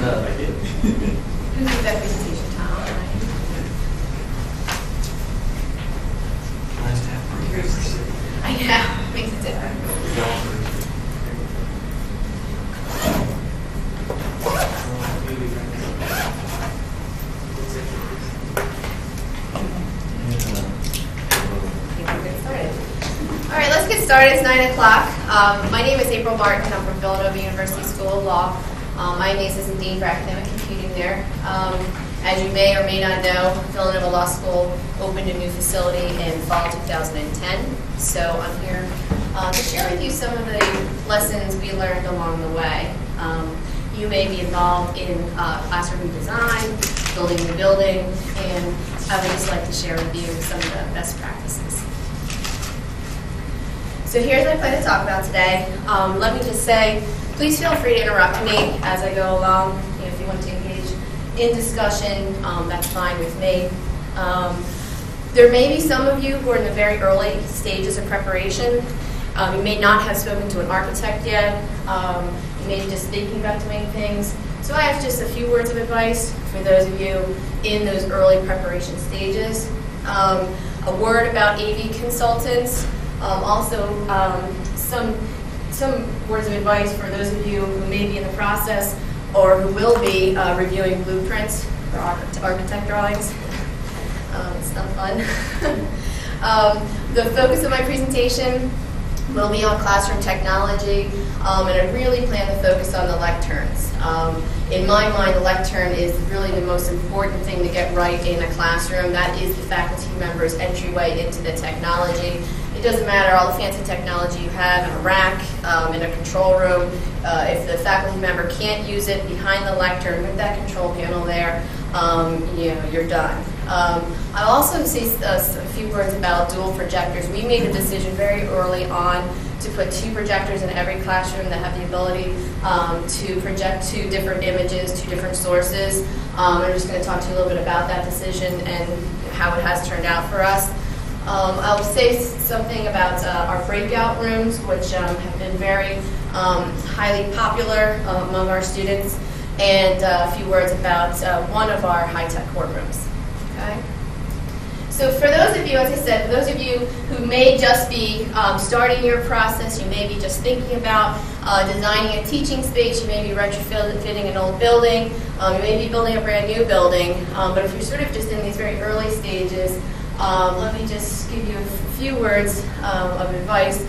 Who did that presentation, Tom? Nice to have programs. I know, makes a difference. All right, let's get started. It's 9 o'clock. My name is April Barton. I'm from Villanova University School of Law. My niece is Dean for Academic Computing there. As you may or may not know, Villanova Law School opened a new facility in fall 2010. So I'm here to share with you some of the lessons we learned along the way. You may be involved in classroom design, building the building, and I would just like to share with you some of the best practices. So here's what I plan to talk about today. Let me just say, please feel free to interrupt me as I go along. You know, if you want to engage in discussion, that's fine with me. There may be some of you who are in the very early stages of preparation. You may not have spoken to an architect yet. You may be just thinking about doing things. So I have just a few words of advice for those of you in those early preparation stages. A word about AV consultants. Also, some words of advice for those of you who may be in the process or who will be reviewing blueprints for architect drawings. It's not fun. The focus of my presentation will be on classroom technology, and I really plan to focus on the lecterns. In my mind, the lectern is really the most important thing to get right in a classroom. That is the faculty member's entryway into the technology. It doesn't matter all the fancy technology you have in a rack, in a control room. If the faculty member can't use it behind the lectern with that control panel there, you're done. I'll also say a few words about dual projectors. We made a decision very early on to put 2 projectors in every classroom that have the ability to project 2 different images, 2 different sources. I'm just going to talk to you a little bit about that decision and how it has turned out for us. I'll say something about our breakout rooms, which have been very highly popular among our students, and a few words about one of our high-tech courtrooms. Okay? So for those of you, as I said, for those of you who may just be starting your process, you may be just thinking about designing a teaching space, you may be retrofitting an old building, you may be building a brand new building, but if you're sort of just in these very early stages, let me just give you a few words of advice.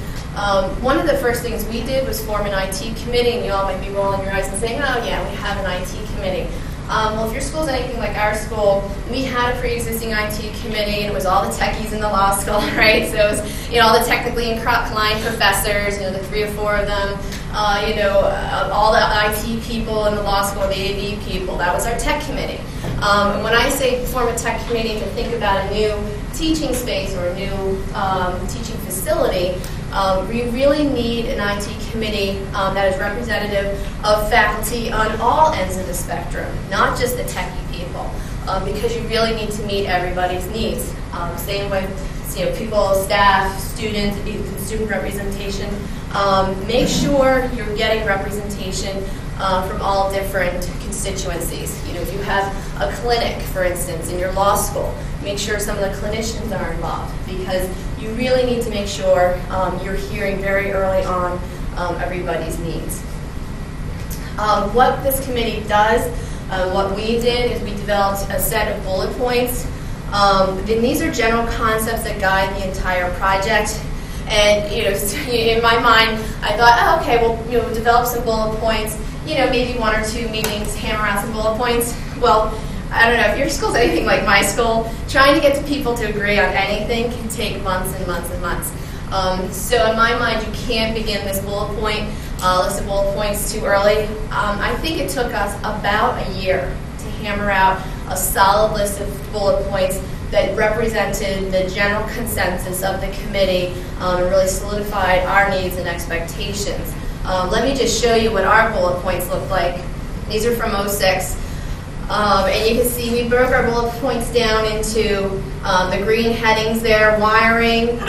One of the first things we did was form an IT committee, and you all might be rolling your eyes and saying, oh yeah, we have an IT committee. Well, if your school's anything like our school, we had a pre-existing IT committee, and it was all the techies in the law school, right? So it was, all the technically inclined professors, the 3 or 4 of them, all the IT people in the law school, the AV people. That was our tech committee. And when I say form a tech committee to think about a new teaching space or a new teaching facility, we really need an IT committee that is representative of faculty on all ends of the spectrum, not just the techie people, because you really need to meet everybody's needs. Same with people, staff, students, student representation. Make sure you're getting representation from all different constituencies. If you have a clinic, for instance, in your law school, make sure some of the clinicians are involved, because you really need to make sure you're hearing very early on everybody's needs. What this committee does, what we did is we developed a set of bullet points. And these are general concepts that guide the entire project. And in my mind, I thought, oh, okay, we'll develop some bullet points. Maybe 1 or 2 meetings, hammer out some bullet points. Well, I don't know, if your school's anything like my school, trying to get the people to agree on anything can take months and months and months. So in my mind, you can't begin this bullet point, list of bullet points too early. I think it took us about a year to hammer out a solid list of bullet points that represented the general consensus of the committee and really solidified our needs and expectations. Let me just show you what our bullet points look like. These are from 06. And you can see we broke our bullet points down into the green headings there, wiring,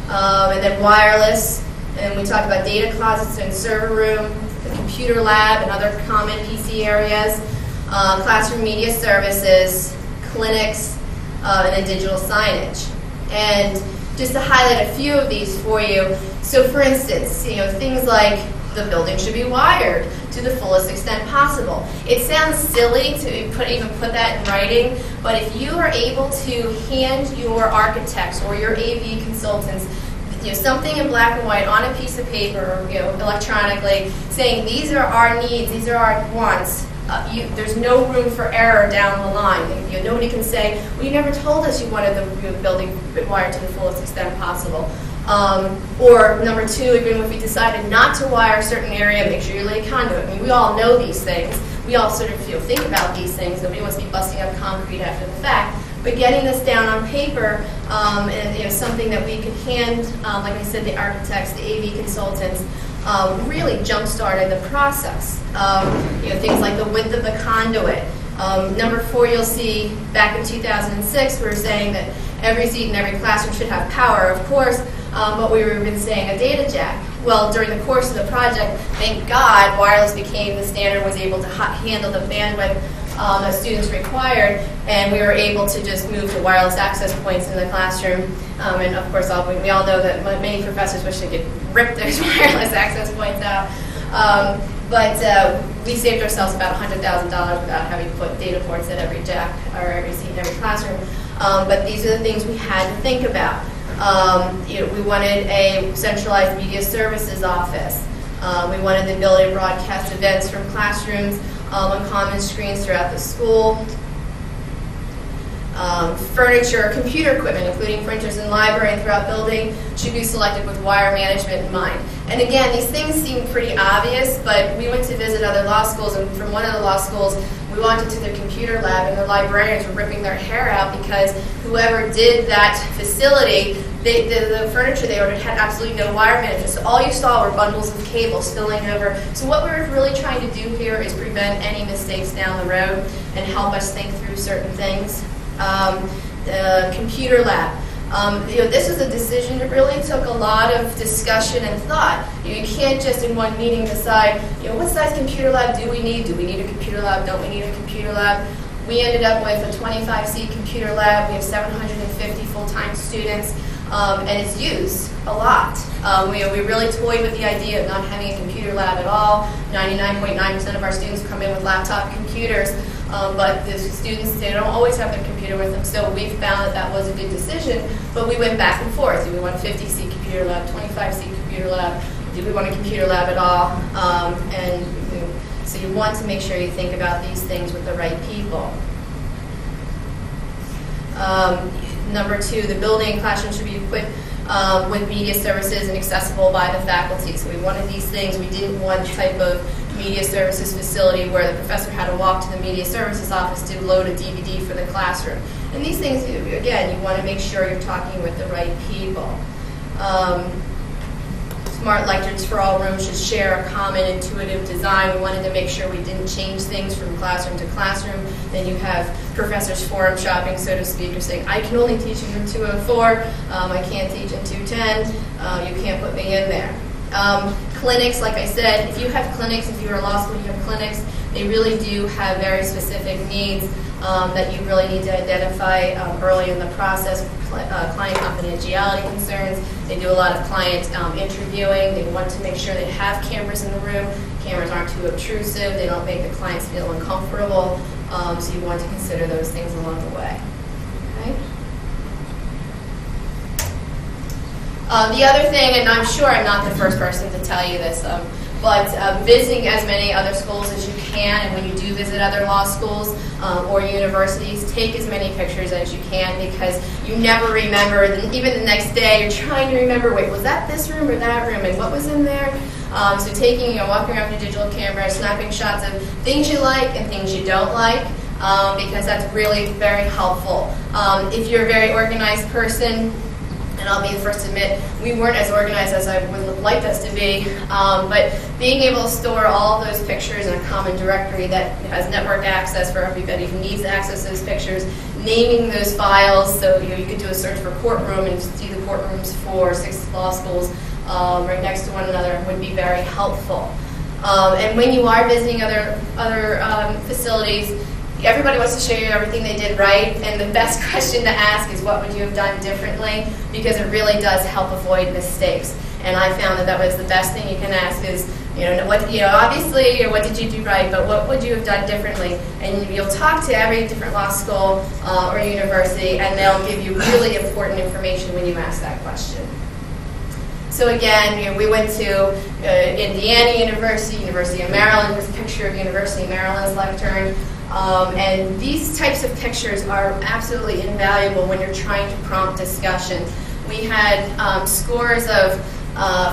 and then wireless. And we talked about data closets and server room, the computer lab and other common PC areas, classroom media services, clinics, and then digital signage. And just to highlight a few of these for you, so for instance, things like the building should be wired to the fullest extent possible. It sounds silly to even put that in writing, but if you are able to hand your architects or your AV consultants something in black and white on a piece of paper or electronically saying these are our needs, these are our wants, there's no room for error down the line. Nobody can say, well, you never told us you wanted the building wired to the fullest extent possible. Or number two, even if we decided not to wire a certain area, make sure you lay conduit. I mean, we all know these things. We all sort of think about these things. Nobody wants to be busting up concrete after the fact. But getting this down on paper and something that we could hand, like I said, the architects, the AV consultants, really jump-started the process. Things like the width of the conduit. Number four, you'll see back in 2006, we were saying that every seat in every classroom should have power, of course, but we were even saying a data jack. Well, during the course of the project, thank God, wireless became the standard, was able to handle the bandwidth that students required, and we were able to just move to wireless access points in the classroom. And of course, we all know that many professors wish they could rip those wireless access points out. But we saved ourselves about $100,000 without having to put data ports at every jack or every seat in every classroom. But these are the things we had to think about. We wanted a centralized media services office. We wanted the ability to broadcast events from classrooms on common screens throughout the school. Furniture, computer equipment, including printers in library and throughout building, should be selected with wire management in mind. And again, these things seem pretty obvious, but we went to visit other law schools, and from one of the law schools, we walked into their computer lab, and the librarians were ripping their hair out because whoever did that facility, the furniture they ordered had absolutely no wire management. So all you saw were bundles of cable spilling over. So what we're really trying to do here is prevent any mistakes down the road and help us think through certain things. The computer lab. This was a decision that really took a lot of discussion and thought. You can't just in one meeting decide, what size computer lab do we need? Do we need a computer lab? Don't we need a computer lab? We ended up with a 25-seat computer lab. We have 750 full-time students, and it's used a lot. We really toyed with the idea of not having a computer lab at all. 99.9% of our students come in with laptop computers. But the students, they don't always have their computer with them, so we found that that was a good decision, but we went back and forth. Do we want a 50-seat computer lab, 25-seat computer lab? Do we want a computer lab at all? So you want to make sure you think about these things with the right people. Number two, the building and classroom should be equipped with media services and accessible by the faculty. So we wanted these things. We didn't want type of media services facility where the professor had to walk to the media services office to load a DVD for the classroom. And these things, again, you want to make sure you're talking with the right people. Smart lecterns for all rooms should share a common intuitive design. We wanted to make sure we didn't change things from classroom to classroom. Then you have professors forum shopping, so to speak, or saying, I can only teach in room 204, I can't teach in 210, you can't put me in there. Clinics, like I said, if you have clinics, if you're a law school and you have clinics, they really do have very specific needs that you really need to identify early in the process. Client confidentiality concerns. They do a lot of client interviewing. They want to make sure they have cameras in the room. Cameras aren't too obtrusive. They don't make the clients feel uncomfortable. So you want to consider those things along the way. Okay? The other thing, and I'm sure I'm not the first person to tell you this, but visiting as many other schools as you can, and when you do visit other law schools or universities, take as many pictures as you can, because you never remember, even the next day, you're trying to remember, wait, was that this room or that room, and what was in there? So taking, walking around with a digital camera, snapping shots of things you like and things you don't like, because that's really very helpful. If you're a very organized person, and I'll be the first to admit, we weren't as organized as I would have liked us to be, but being able to store all of those pictures in a common directory that has network access for everybody who needs to access those pictures, naming those files, so you could do a search for courtroom and see the courtrooms for 6 law schools right next to one another would be very helpful. And when you are visiting other facilities, everybody wants to show you everything they did right, and the best question to ask is what would you have done differently, because it really does help avoid mistakes. And I found that that was the best thing you can ask is, obviously, what did you do right, but what would you have done differently? And you'll talk to every different law school or university, and they'll give you really important information when you ask that question. So again, we went to Indiana University, University of Maryland. Here's a picture of University of Maryland's lectern. And these types of pictures are absolutely invaluable when you're trying to prompt discussion. We had scores of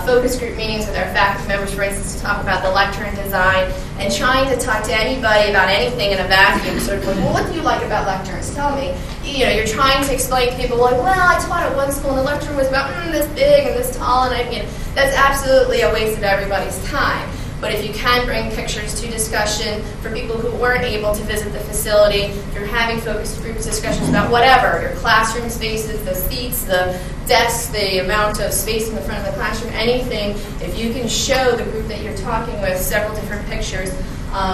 focus group meetings with our faculty members, for instance, to talk about the lectern design, and trying to talk to anybody about anything in a vacuum, sort of like, well, what do you like about lecterns? Tell me. You're trying to explain to people, like, well, I taught at one school and the lectern was about this big and this tall, and that's absolutely a waste of everybody's time. But if you can bring pictures to discussion for people who weren't able to visit the facility, if you're having focus group discussions about whatever, your classroom spaces, the seats, the desks, the amount of space in the front of the classroom, anything, if you can show the group that you're talking with several different pictures,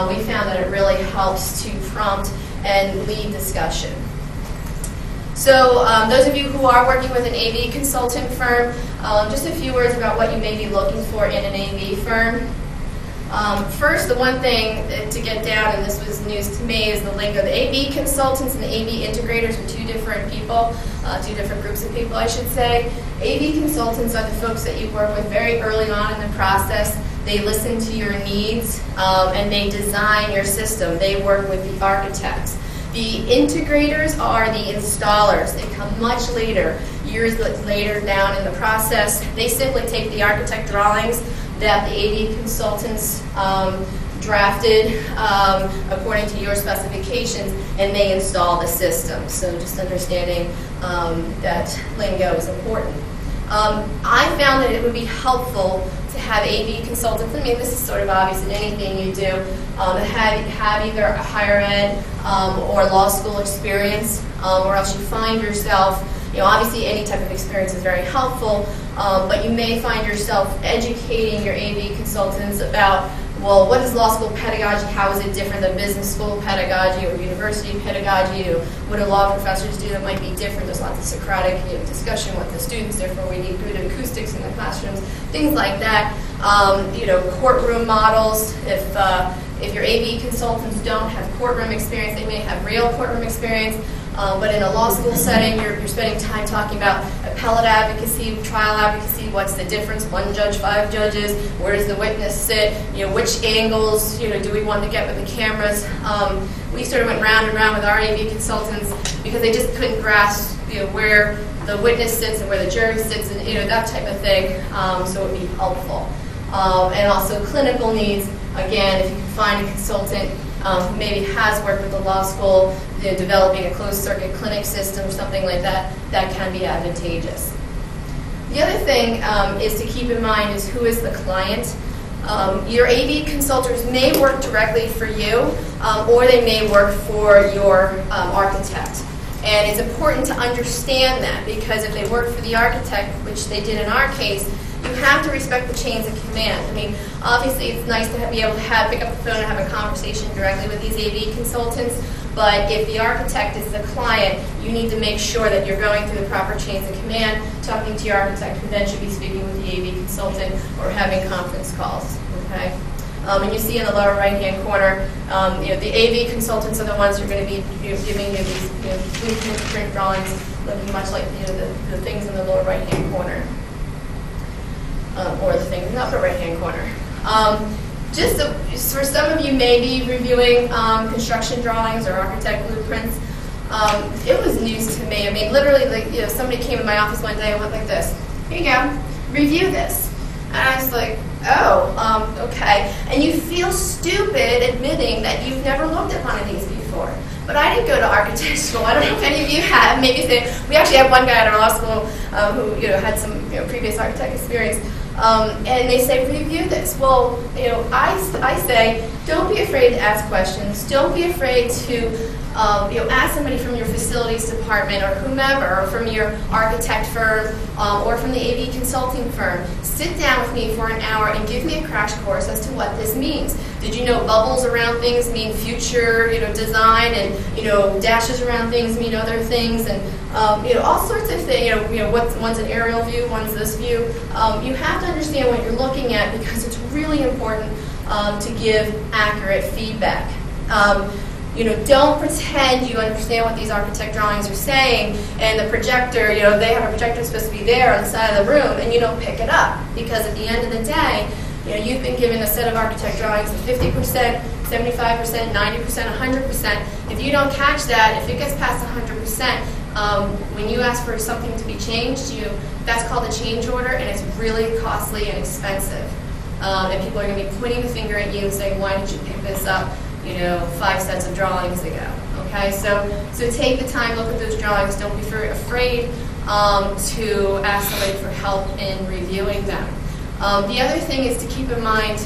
we found that it really helps to prompt and lead discussion. So those of you who are working with an AV consultant firm, just a few words about what you may be looking for in an AV firm. First, the one thing to get down, and this was news to me, is the lingo. The AV consultants and the AV integrators are two different people, two different groups of people, I should say. AV consultants are the folks that you work with very early on in the process. They listen to your needs, and they design your system. They work with the architects. The integrators are the installers. They come much later, years later down in the process. They simply take the architect drawings that the AV consultants drafted according to your specifications, and they install the system. So just understanding that lingo is important. I found that it would be helpful to have AV consultants. I mean, this is sort of obvious in anything you do, have either a higher ed or law school experience, or else you find yourself, obviously any type of experience is very helpful, but you may find yourself educating your AV consultants about, well, what is law school pedagogy? How is it different than business school pedagogy or university pedagogy? What do law professors do that might be different? There's lots of Socratic discussion with the students, therefore we need good acoustics in the classrooms, things like that. Courtroom models. If your AV consultants don't have courtroom experience, they may have real courtroom experience. But in a law school setting, you're spending time talking about appellate advocacy, trial advocacy, what's the difference, 1 judge, 5 judges, where does the witness sit, which angles, do we want to get with the cameras. We sort of went round and round with our AV consultants because they just couldn't grasp, where the witness sits and where the jury sits and, that type of thing, so it would be helpful. And also clinical needs, again, if you can find a consultant who maybe has worked with the law school, developing a closed circuit clinic system or something like that, that can be advantageous. The other thing is to keep in mind is who is the client. Your AV consultants may work directly for you, or they may work for your architect. And it's important to understand that, because if they work for the architect, which they did in our case, you have to respect the chains of command. I mean, obviously it's nice to be able to pick up the phone and have a conversation directly with these AV consultants, but if the architect is the client, you need to make sure that you're going through the proper chains of command, talking to your architect, who then should be speaking with the AV consultant or having conference calls. Okay? And you see in the lower right-hand corner, the AV consultants are the ones who are going to be giving you these blueprint drawings, looking much like the things in the lower right-hand corner. Or the things in the upper right-hand corner. For some of you may be reviewing construction drawings or architect blueprints. It was news to me. I mean, literally, somebody came in my office one day and went like this, "Here you go, review this." And I was like, oh, okay. And you feel stupid admitting that you've never looked at one of these before. But I didn't go to architect school. I don't know if any of you have. Maybe we actually have one guy at our law school who had some previous architect experience. And they say, review this. Well, I say, don't be afraid to ask questions. Don't be afraid to ask somebody from your facilities department or whomever, or from your architect firm, or from the AV consulting firm. Sit down with me for an hour and give me a crash course as to what this means. Did you know bubbles around things mean future, design, and dashes around things mean other things, and all sorts of things. One's an aerial view, one's this view. You have to understand what you're looking at because it's really important to give accurate feedback. Don't pretend you understand what these architect drawings are saying, and the projector, they have a projector supposed to be there on the side of the room, and you don't pick it up, because at the end of the day, you've been given a set of architect drawings of 50%, 75%, 90%, 100%. If you don't catch that, if it gets past 100%, when you ask for something to be changed, that's called a change order, and it's really costly and expensive. And people are going to be pointing the finger at you and saying, why did you pick this up 5 sets of drawings ago? Okay, so take the time, look at those drawings. Don't be afraid to ask somebody for help in reviewing them. The other thing is to keep in mind,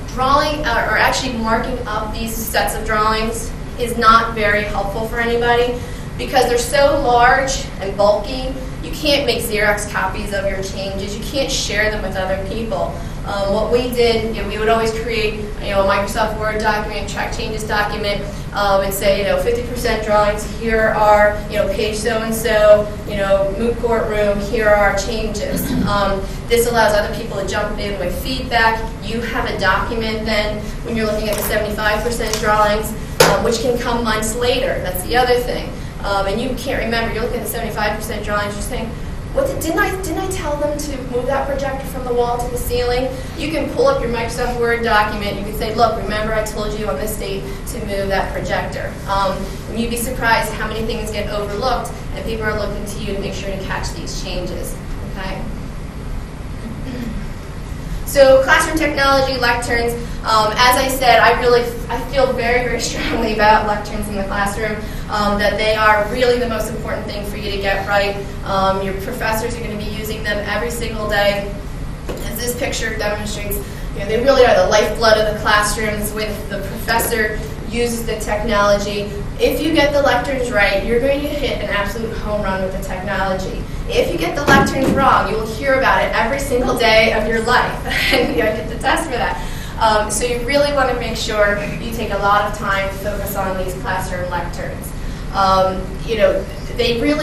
drawing or actually marking up these sets of drawings is not very helpful for anybody because they're so large and bulky. You can't make Xerox copies of your changes. You can't share them with other people. What we did, we would always create a Microsoft Word document, track changes document, and say 50% drawings. Here are page so and so, moot court room. Here are our changes. This allows other people to jump in with feedback. You have a document then when you're looking at the 75% drawings, which can come months later. That's the other thing. And you can't remember. You're looking at the 75% drawings. You're saying, didn't I tell them to move that projector from the wall to the ceiling? You can pull up your Microsoft Word document. You can say, look, remember I told you on this date to move that projector. And you'd be surprised how many things get overlooked, and people are looking to you to make sure to catch these changes. Okay. So classroom technology, lecterns. As I said, I feel very, very strongly about lecterns in the classroom, that they are really the most important thing for you to get right. Your professors are going to be using them every single day. As this picture demonstrates, they really are the lifeblood of the classrooms. When the professor uses the technology, if you get the lecterns right, you're going to hit an absolute home run with the technology. If you get the lecterns wrong, you will hear about it every single day of your life. And I get the test for that. So you really want to make sure you take a lot of time to focus on these classroom lecterns.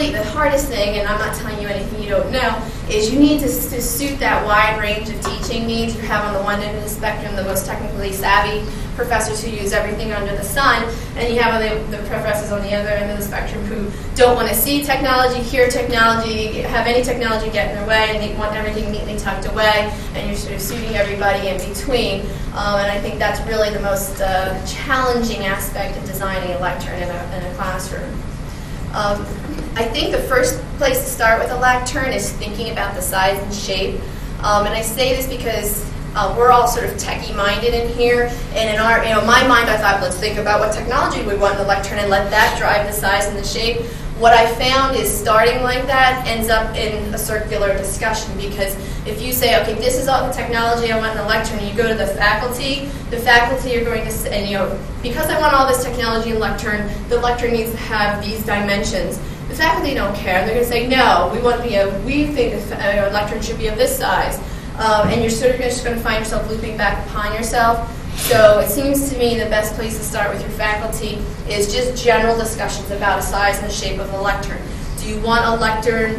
The hardest thing, and I'm not telling you anything you don't know, is you need to suit that wide range of teaching needs. You have on the one end of the spectrum the most technically savvy professors who use everything under the sun, and you have the professors on the other end of the spectrum who don't want to see technology, hear technology, have any technology get in their way, and they want everything neatly tucked away, and you're sort of suiting everybody in between. And I think that's really the most challenging aspect of designing a lectern in a classroom. I think the first place to start with a lectern is thinking about the size and shape. And I say this because we're all sort of techie-minded in here, and in my mind I thought, let's think about what technology we want in the lectern and let that drive the size and the shape. What I found is starting like that ends up in a circular discussion, because if you say, okay, this is all the technology I want in the lectern, and you go to the faculty are going to say, because I want all this technology in the lectern needs to have these dimensions. The faculty don't care. They're going to say, no, we think a lectern should be of this size. And you're sort of just going to find yourself looping back upon yourself. So it seems to me the best place to start with your faculty is just general discussions about the size and the shape of the lectern. Do you want a lectern,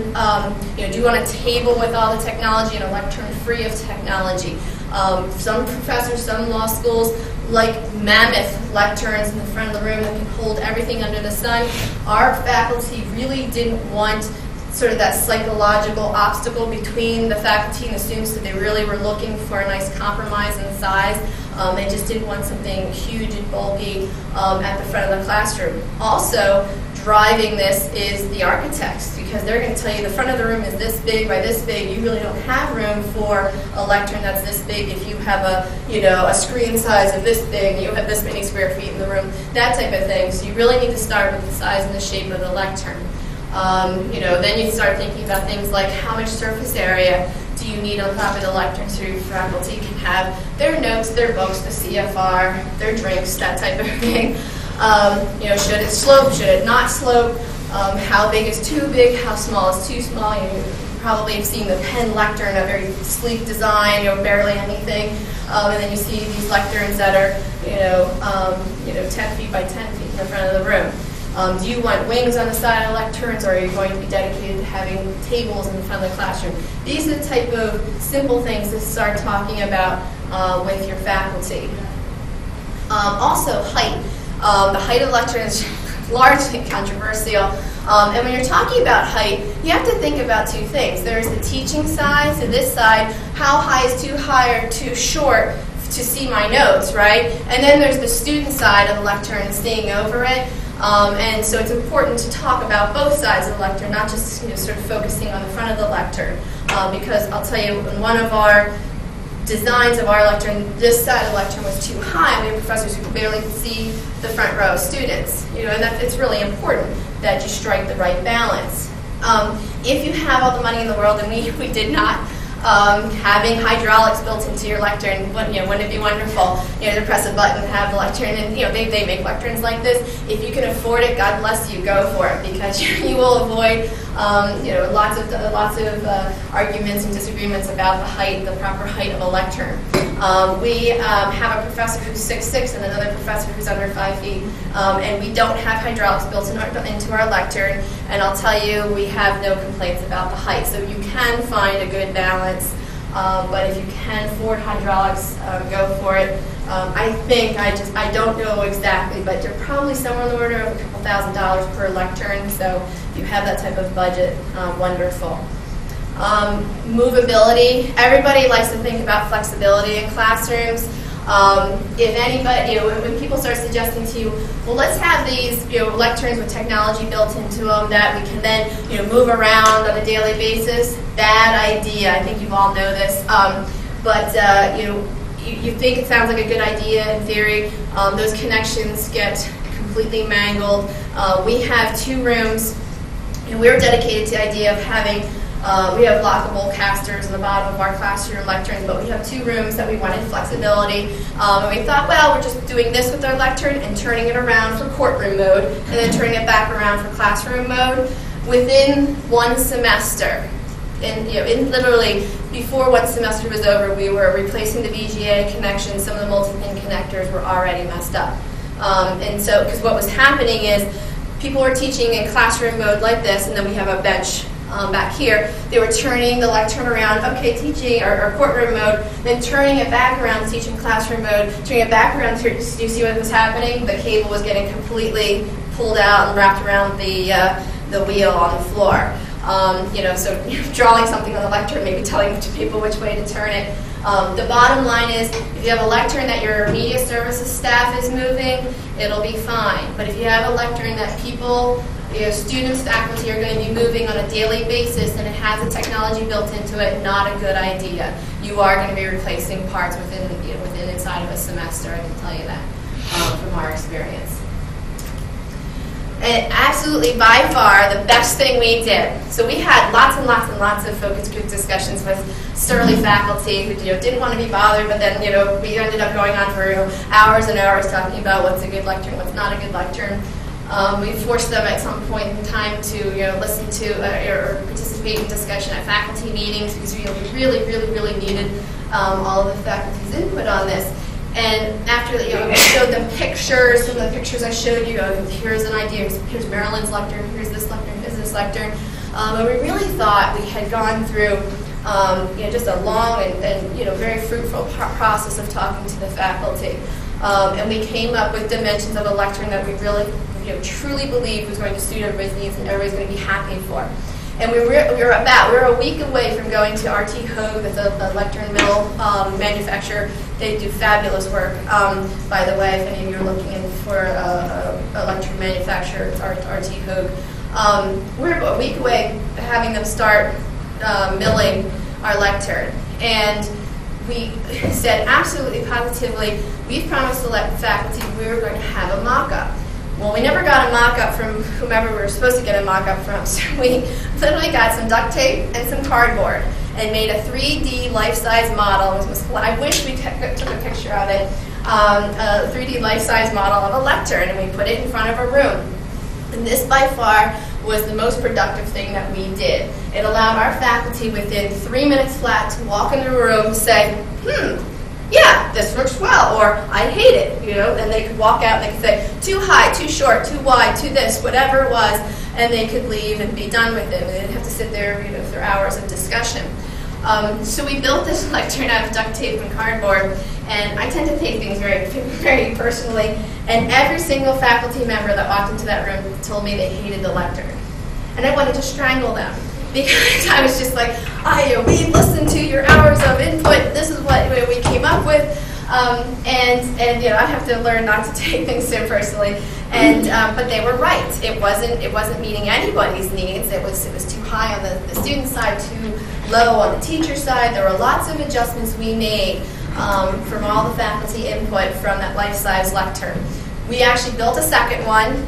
do you want a table with all the technology and a lectern free of technology? Some professors, some law schools like mammoth lecterns in the front of the room that can hold everything under the sun. Our faculty really didn't want sort of that psychological obstacle between the faculty and the students, that they really were looking for a nice compromise in size. They just didn't want something huge and bulky at the front of the classroom. Also, driving this is the architects, because they're going to tell you the front of the room is this big by this big. You really don't have room for a lectern that's this big if you have a screen size of this big, you have this many square feet in the room, that type of thing. So you really need to start with the size and the shape of the lectern. Then you start thinking about things like how much surface area do you need on top of the lectern so your faculty can have their notes, their books, the CFR, their drinks, that type of thing. Should it slope? Should it not slope? How big is too big? How small is too small? You probably have seen the pen lectern, a very sleek design, barely anything. And then you see these lecterns that are, 10 feet by 10 feet in the front of the room. Do you want wings on the side of lecterns, or are you going to be dedicated to having tables in the front of the classroom? These are the type of simple things to start talking about with your faculty. Also, height. The height of lectern is largely controversial. And when you're talking about height, you have to think about two things. There's the teaching side, so this side, how high is too high or too short to see my notes, right? And then there's the student side of the lectern and seeing over it. And so it's important to talk about both sides of the lectern, not just sort of focusing on the front of the lectern. Because I'll tell you, in one of our designs of our lectern, this side of the lectern was too high. We have professors who barely could see the front row of students. And it's really important that you strike the right balance. If you have all the money in the world, and we did not, having hydraulics built into your lectern, wouldn't it be wonderful? To press a button and have the lectern, and they make lecterns like this. If you can afford it, God bless you, go for it, because you will avoid lots of arguments and disagreements about the proper height of a lectern. We have a professor who's 6'6" and another professor who's under 5 feet, and we don't have hydraulics built into our lectern, and I'll tell you, we have no complaints about the height. So you can find a good balance, but if you can afford hydraulics, go for it. I don't know exactly, but you're probably somewhere in the order of a couple $1,000s per lectern, so if you have that type of budget, wonderful. Movability. Everybody likes to think about flexibility in classrooms. If anybody, when people start suggesting to you, well, let's have these, lecterns with technology built into them that we can then, move around on a daily basis. Bad idea. I think you all know this. You think it sounds like a good idea in theory. Those connections get completely mangled. We have 2 rooms, and we're dedicated to the idea of having we have lockable casters in the bottom of our classroom lecterns, but we have 2 rooms that we wanted flexibility. And we thought, well, we're just doing this with our lectern and turning it around for courtroom mode, and then turning it back around for classroom mode within 1 semester. And literally before 1 semester was over, we were replacing the VGA connections. Some of the multi-pin connectors were already messed up. And so, because what was happening is people were teaching in classroom mode like this, and then we have a bench back here. They were turning the lectern around, okay, teaching or courtroom mode, then turning it back around, teaching classroom mode, turning it back around. Do you see what was happening? The cable was getting completely pulled out and wrapped around the wheel on the floor. So drawing something on the lectern, maybe telling people which way to turn it. The bottom line is, if you have a lectern that your media services staff is moving, it'll be fine. But if you have a lectern that people, students, faculty are going to be moving on a daily basis, and it has the technology built into it, not a good idea. You are going to be replacing parts within inside of a semester. I can tell you that from our experience. And absolutely, by far, the best thing we did. So we had lots and lots and lots of focus group discussions with surly faculty who didn't want to be bothered, but then we ended up going on for hours and hours talking about what's a good lectern, what's not a good lectern. We forced them at some point in time to listen to or participate in discussion at faculty meetings, because we really, really, really needed all of the faculty's input on this. And after I showed them pictures, some of the pictures I showed you, here's an idea, here's Marilyn's lectern, here's this lectern, here's this lectern. And we really thought we had gone through just a long and very fruitful process of talking to the faculty. And we came up with dimensions of a lectern that we really truly believed was going to suit everybody's needs and everybody's going to be happy for. And we were a week away from going to RT Hogue, that's a lectern mill manufacturer. They do fabulous work. By the way, if any of you are looking for a lectern manufacturer, it's RT Hogue. We're a week away having them start milling our lectern. And we said absolutely positively, we've promised the faculty we were going to have a mock-up. Well, we never got a mock-up from whomever we were supposed to get a mock-up from, so we literally got some duct tape and some cardboard and made a 3D life-size model. I wish we took a picture of it. a 3D life-size model of a lectern, and we put it in front of a room. And this, by far, was the most productive thing that we did. It allowed our faculty within 3 minutes flat to walk into a room and say, yeah, this works well, or I hate it, you know, and they could walk out and they could say, too high, too short, too wide, too this, whatever it was, and they could leave and be done with it. And they didn't have to sit there, you know, for hours of discussion. So we built this lectern out of duct tape and cardboard, and I tend to take things very, very personally, and every single faculty member that walked into that room told me they hated the lectern. And I wanted to strangle them, because I was just like, we listened to your hours of input, this is what we came up with, and you know, I have to learn not to take things so personally. And but they were right. It wasn't meeting anybody's needs. It was too high on the student side, too low on the teacher side. There were lots of adjustments we made from all the faculty input from that life-size lectern. We actually built a second one.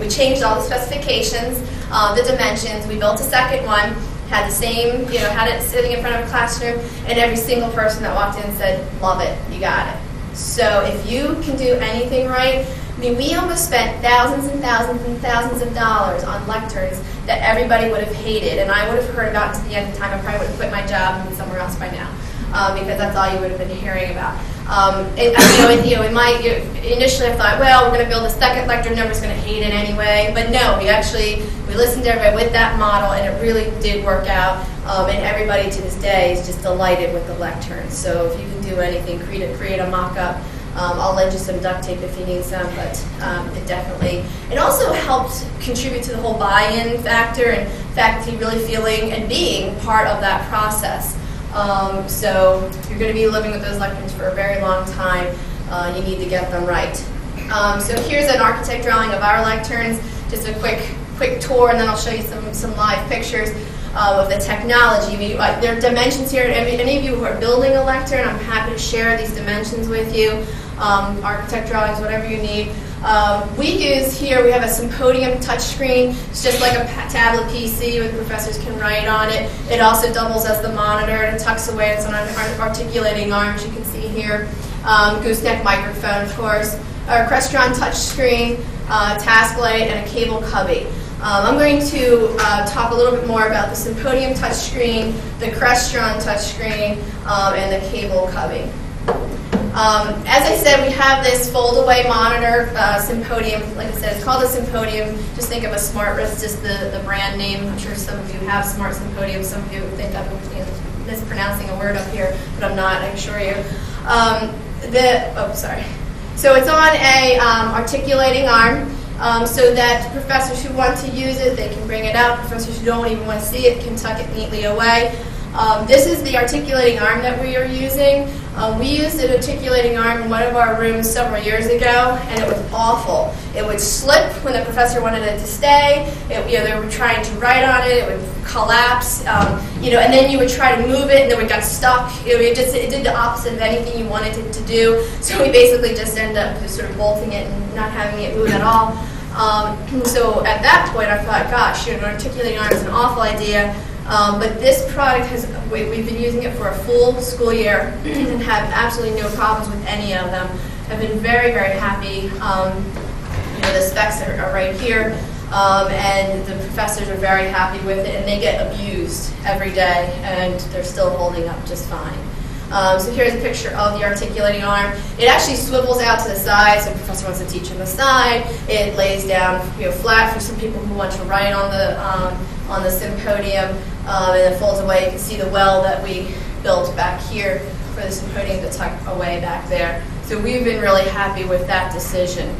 We changed all the specifications, the dimensions. We built a second one. Had the same, you know, had it sitting in front of a classroom, and every single person that walked in said, love it, you got it. So if you can do anything right, I mean, we almost spent thousands and thousands and thousands of dollars on lecterns that everybody would have hated, and I would have heard about to the end of time. I probably would have quit my job and been somewhere else by now, because that's all you would have been hearing about. Initially I thought, well, we're going to build a second lectern, nobody's going to hate it anyway. But no, we listened to everybody with that model, and it really did work out. And everybody to this day is just delighted with the lectern. So if you can do anything, create a mock-up. I'll lend you some duct tape if you need some, but it also helped contribute to the whole buy-in factor and faculty really feeling and being part of that process. So you're going to be living with those lecterns for a very long time. You need to get them right. So here's an architect drawing of our lecterns. Just a quick tour, and then I'll show you some live pictures of the technology. There are dimensions here. Any of you who are building a lectern, I'm happy to share these dimensions with you. Architect drawings, whatever you need. We have a Symposium touchscreen. It's just like a tablet PC where the professors can write on it. It also doubles as the monitor, and it tucks away. It's on an articulating arm, as you can see here. Gooseneck microphone, of course. A Crestron touchscreen, task light, and a cable cubby. I'm going to talk a little bit more about the Symposium touchscreen, the Crestron touchscreen, and the cable cubby. As I said, we have this fold-away monitor, Symposium. Like I said, it's called a Symposium. Just think of a smart wrist, just the brand name. I'm sure some of you have smart Symposium. Some of you think I'm mispronouncing a word up here, but I'm not, I assure you. So it's on a articulating arm, so that professors who want to use it, they can bring it out. Professors who don't even want to see it can tuck it neatly away. This is the articulating arm that we are using. We used an articulating arm in one of our rooms several years ago, and it was awful. It would slip when the professor wanted it to stay. They were trying to write on it. It would collapse. And then you would try to move it, and then it got stuck. It did the opposite of anything you wanted it to do. So we basically just ended up just sort of bolting it and not having it move at all. So at that point, I thought, gosh, an articulating arm is an awful idea. But this product we've been using it for a full school year and have absolutely no problems with any of them. I've been very, very happy. The specs are right here, and the professors are very happy with it, and they get abused every day, and they're still holding up just fine. So here's a picture of the articulating arm. It actually swivels out to the side, so the professor wants to teach on the side. It lays down flat for some people who want to write on the Symposium, and it folds away. You can see the well that we built back here for the Symposium to tuck away back there. So we've been really happy with that decision.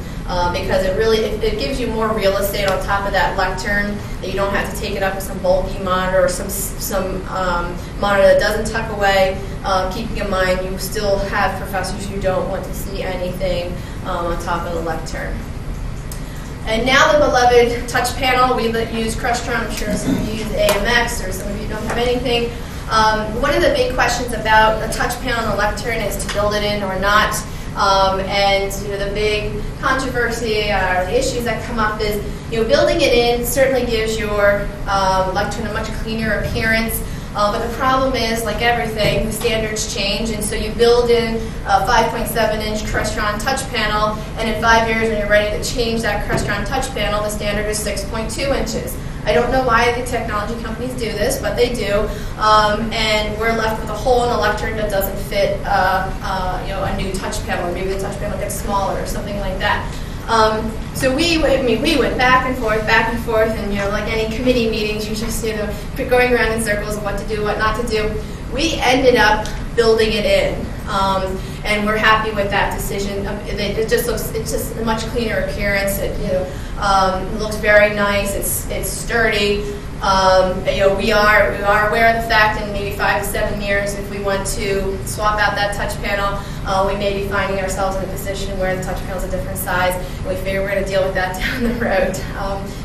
Because it gives you more real estate on top of that lectern, that you don't have to take it up with some bulky monitor or some monitor that doesn't tuck away. Keeping in mind you still have professors who don't want to see anything on top of the lectern. And now the beloved touch panel. We use Crestron. I'm sure some of you use AMX, or some of you don't have anything. One of the big questions about a touch panel on the lectern is to build it in or not. And the big controversy or the issues that come up is building it in certainly gives your lectern a much cleaner appearance. But the problem is, like everything, the standards change, and so you build in a 5.7-inch Crestron touch panel, and in 5 years when you're ready to change that Crestron touch panel, the standard is 6.2 inches. I don't know why the technology companies do this, but they do, and we're left with a hole in a lectern that doesn't fit a new touch panel, or maybe the touch panel gets smaller or something like that. So we went back and forth, and like any committee meetings, you just going around in circles of what to do, what not to do. We ended up building it in, and we're happy with that decision. It's just a much cleaner appearance. It looks very nice. It's sturdy. We are aware of the fact in maybe 5 to 7 years, if we want to swap out that touch panel, we may be finding ourselves in a position where the touch panel is a different size, and we figure we're going to deal with that down the road.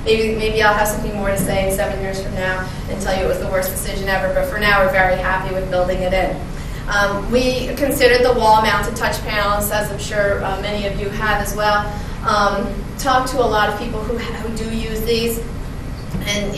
Maybe I'll have something more to say in 7 years from now and tell you it was the worst decision ever, but for now we're very happy with building it in. We considered the wall-mounted touch panels, as I'm sure many of you have as well. Talked to a lot of people who do use these. And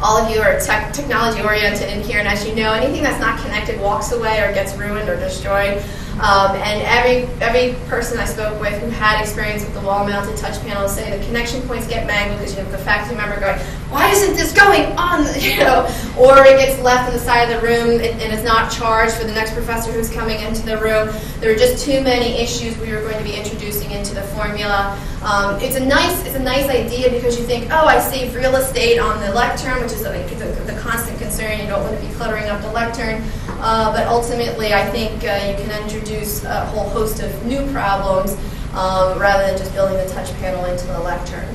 all of you are technology oriented in here, and as you know, anything that's not connected walks away or gets ruined or destroyed. And every person I spoke with who had experience with the wall-mounted touch panels say the connection points get mangled because you have the faculty member going, "Why isn't this going on?" Or it gets left on the side of the room and it's not charged for the next professor who's coming into the room. There are just too many issues we were going to be introducing into the formula. It's a nice idea because you think, oh, I save real estate on the lectern, which is the constant concern. You don't want to be cluttering up the lectern. But ultimately, I think you can introduce a whole host of new problems rather than just building the touch panel into the lectern.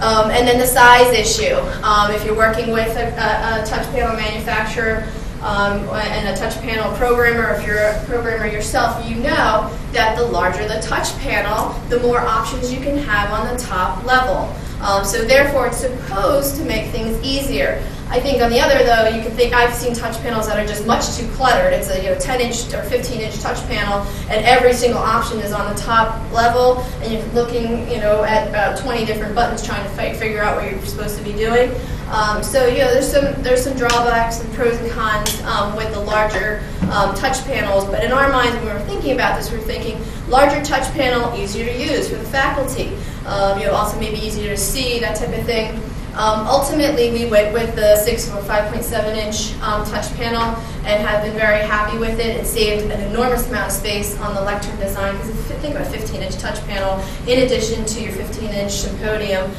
And then the size issue. If you're working with a touch panel manufacturer and a touch panel programmer, if you're a programmer yourself, you know that the larger the touch panel, the more options you can have on the top level. So therefore, it's supposed to make things easier. I think on the other, though, you can think, I've seen touch panels that are just much too cluttered. It's a 10-inch or 15-inch touch panel, and every single option is on the top level, and you're looking at about 20 different buttons trying to figure out what you're supposed to be doing. So there's some drawbacks and pros and cons with the larger touch panels, but in our minds when we were thinking about this, we were thinking larger touch panel, easier to use for the faculty, also maybe easier to see, that type of thing. Ultimately, we went with the 6 or 5.7-inch touch panel and have been very happy with it. It saved an enormous amount of space on the lectern design because if you think of a 15-inch touch panel, in addition to your 15-inch podium,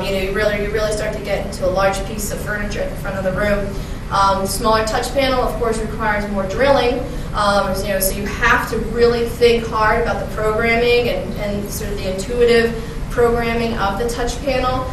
you really start to get into a large piece of furniture at the front of the room. Smaller touch panel, of course, requires more drilling, so you have to really think hard about the programming and sort of the intuitive programming of the touch panel.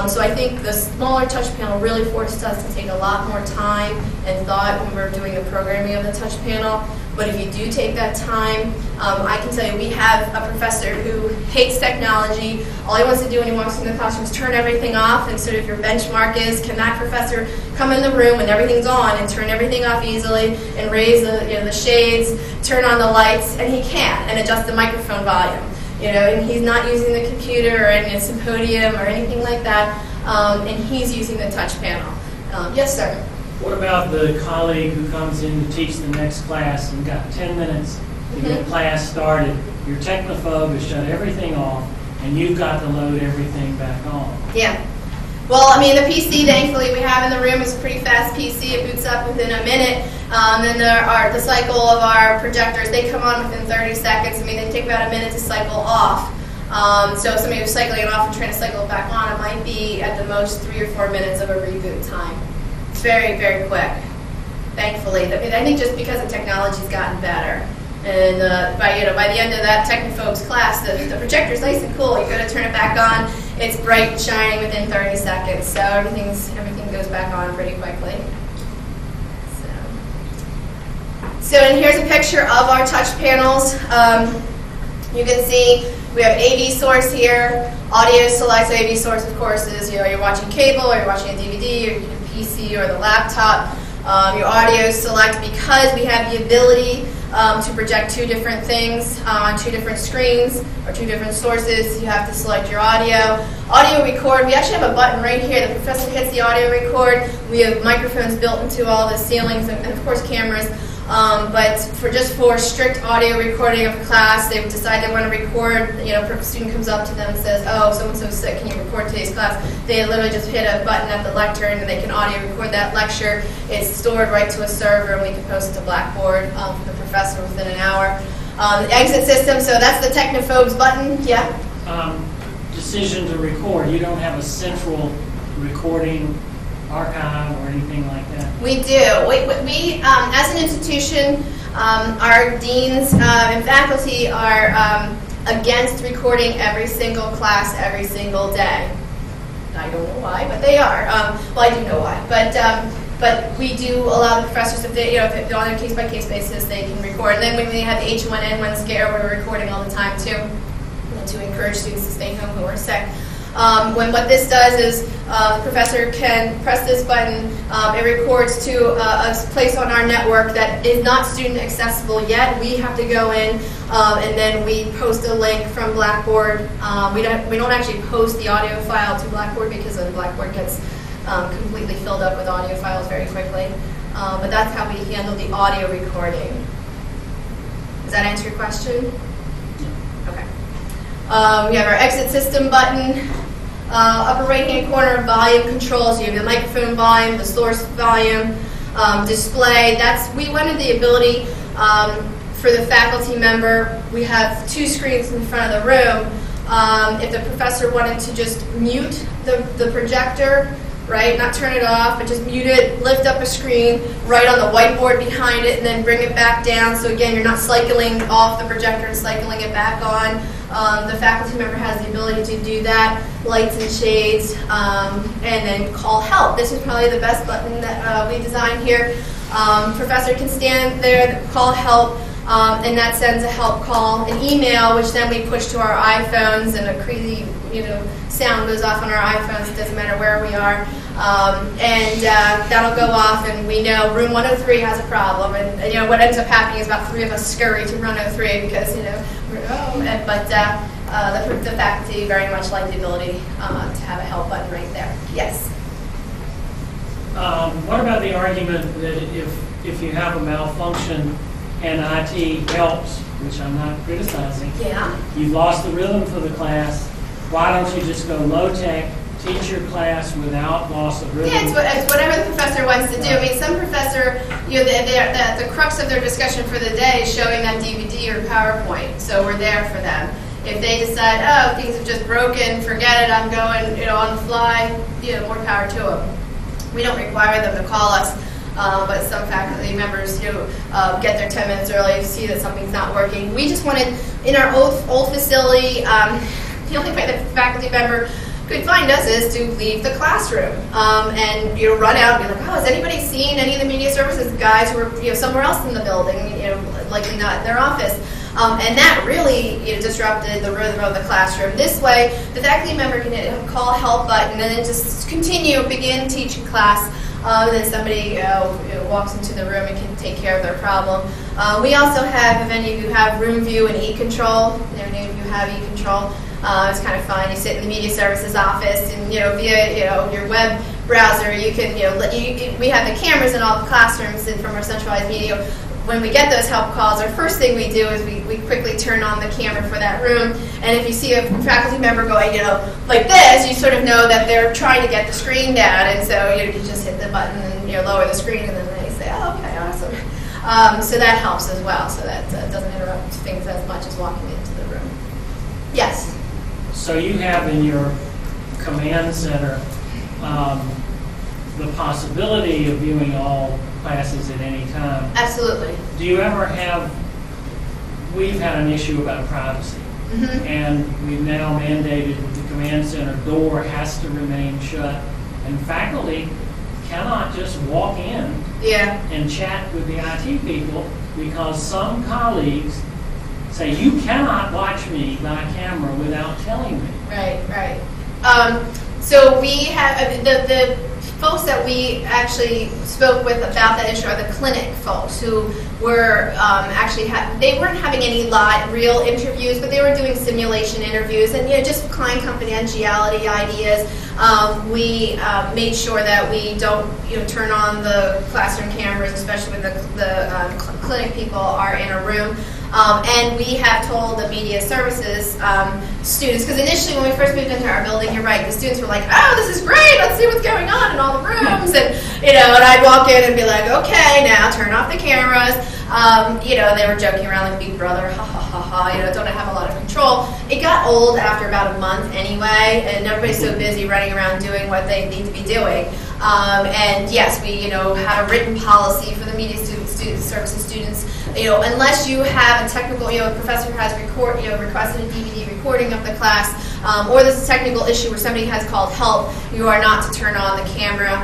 So I think the smaller touch panel really forced us to take a lot more time and thought when we were doing the programming of the touch panel. But if you do take that time, I can tell you we have a professor who hates technology. All he wants to do when he walks into the classroom is turn everything off, and sort of your benchmark is, can that professor come in the room when everything's on and turn everything off easily and raise the shades, turn on the lights, and he can, and adjust the microphone volume. And he's not using the computer or any podium or anything like that, and he's using the touch panel. Yes, sir? What about the colleague who comes in to teach the next class and got 10 minutes to get class started? Your technophobe has shut everything off, and you've got to load everything back on. Yeah. Well, I mean, the PC, thankfully, we have in the room is a pretty fast PC. It boots up within a minute. Then the cycle of our projectors, they come on within 30 seconds. I mean, they take about a minute to cycle off. So if somebody was cycling it off and trying to cycle it back on, it might be at the most 3 or 4 minutes of a reboot time. It's very, very quick, thankfully. I mean, I think just because the technology's gotten better. And by the end of that Technophobe's class, the projector's nice and cool. You go to turn it back on, it's bright and shining within 30 seconds. So everything goes back on pretty quickly. So and here's a picture of our touch panels. You can see we have AV source here, audio select. So AV source, of course, is you're watching cable, or you're watching a DVD, or your PC, or the laptop. Your audio select, because we have the ability to project two different things on two different screens or two different sources. You have to select your audio. Audio record, we actually have a button right here. The professor hits the audio record. We have microphones built into all the ceilings and of course cameras. But for strict audio recording of class, they've decided they want to record, a student comes up to them and says, oh, so-and-so's sick, can you record today's class? They literally just hit a button at the lectern and they can audio record that lecture. It's stored right to a server and we can post it to Blackboard for the professor within an hour. The exit system, so that's the Technophobes button, yeah? Decision to record, you don't have a central recording archive or anything like that? We do. We as an institution, our deans and faculty are against recording every single class every single day. I don't know why, but they are. Well, I do know why, but we do allow the professors, if they're on a case-by-case basis, they can record. And then when we have the H1N1 scare, we're recording all the time too, to encourage students to stay home who are sick. What this does is the professor can press this button, it records to a place on our network that is not student accessible yet. We have to go in and then we post a link from Blackboard. We don't actually post the audio file to Blackboard because then Blackboard gets completely filled up with audio files very quickly. But that's how we handle the audio recording. Does that answer your question? Okay. We have our exit system button. Upper right-hand corner, volume controls. You have the microphone volume, the source volume, display. We wanted the ability for the faculty member. We have two screens in front of the room. If the professor wanted to just mute the projector, right, not turn it off, but just mute it, lift up a screen right on the whiteboard behind it, and then bring it back down. So again, you're not cycling off the projector and cycling it back on. The faculty member has the ability to do that, lights and shades, and then call help. This is probably the best button that we designed here. Professor can stand there, call help, and that sends a help call, an email, which then we push to our iPhones, and a crazy sound goes off on our iPhones. It doesn't matter where we are. That'll go off, and we know room 103 has a problem. And what ends up happening is about 3 of us scurry to room 103 because the faculty very much like the ability to have a help button right there. Yes. What about the argument that if you have a malfunction and IT helps, which I'm not criticizing, yeah, you've lost the rhythm for the class, why don't you just go low-tech, teach your class without loss of rhythm? Yeah, it's whatever the professor wants to do. I mean, some professor, the crux of their discussion for the day is showing them DVD or PowerPoint, so we're there for them. If they decide, oh, things have just broken, forget it, I'm going, on the fly, more power to them. We don't require them to call us, but some faculty members get there 10 minutes early, see that something's not working. We just wanted, in our old facility, the only way the faculty member could find us is to leave the classroom and run out and be like, oh, has anybody seen any of the media services guys who are somewhere else in the building, likely not in their office. And that really disrupted the rhythm of the classroom. This way, the faculty member can call help button and then just begin teaching class. And then somebody walks into the room and can take care of their problem. We also have, if any of you have room view and e-control, if any of you have e-control, it's kind of fun. You sit in the media services office and via your web browser, you can we have the cameras in all the classrooms and from our centralized media. When we get those help calls, our first thing we do is we quickly turn on the camera for that room. And if you see a faculty member going, like this, you sort of know that they're trying to get the screen down. And so you just hit the button and lower the screen, and then they say, oh, okay, awesome. So that helps as well. So that doesn't interrupt things as much as walking into the room. Yes? So you have in your command center the possibility of viewing all classes at any time. Absolutely. Do you ever we've had an issue about privacy, and we've now mandated that the command center door has to remain shut, and faculty cannot just walk in and chat with the IT people because some colleagues say, you cannot watch me by camera without telling me. Right. So we have the folks that we actually spoke with about that issue are the clinic folks who were they weren't having any real interviews, but they were doing simulation interviews and just client confidentiality ideas. We made sure that we don't turn on the classroom cameras, especially when the clinic people are in a room. And we have told the media services students, because initially when we first moved into our building, you're right, the students were like, oh, this is great, let's see what's going on in all the rooms. And, and I'd walk in and be like, okay, now turn off the cameras. They were joking around like Big Brother, ha ha ha ha, don't have a lot of control. It got old after about a month anyway, and everybody's so busy running around doing what they need to be doing. And yes, we had a written policy for the media services students. Unless you have a technical, a professor has requested a DVD recording of the class, or there's a technical issue where somebody has called help, you are not to turn on the camera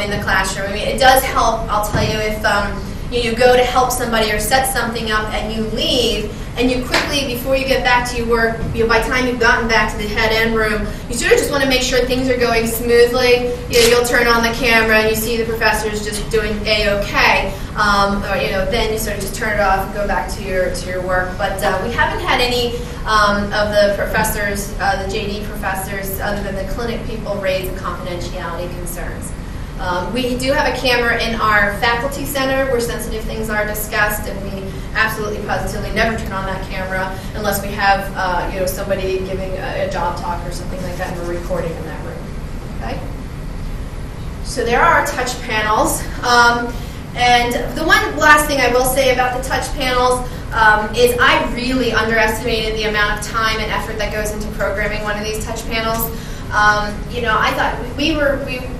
in the classroom. I mean, it does help. I'll tell you if you go to help somebody or set something up and you leave, and you quickly, before you get back to your work, by the time you've gotten back to the head end room, you sort of just want to make sure things are going smoothly. You'll turn on the camera and you see the professor's just doing A-OK. Then you sort of just turn it off and go back to your work. But we haven't had any of the professors, the JD professors, other than the clinic people, raise confidentiality concerns. We do have a camera in our faculty center where sensitive things are discussed, and we absolutely positively never turn on that camera unless we have somebody giving a job talk or something like that, and we're recording in that room. Okay. So there are our touch panels, and the one last thing I will say about the touch panels is I really underestimated the amount of time and effort that goes into programming one of these touch panels. I thought we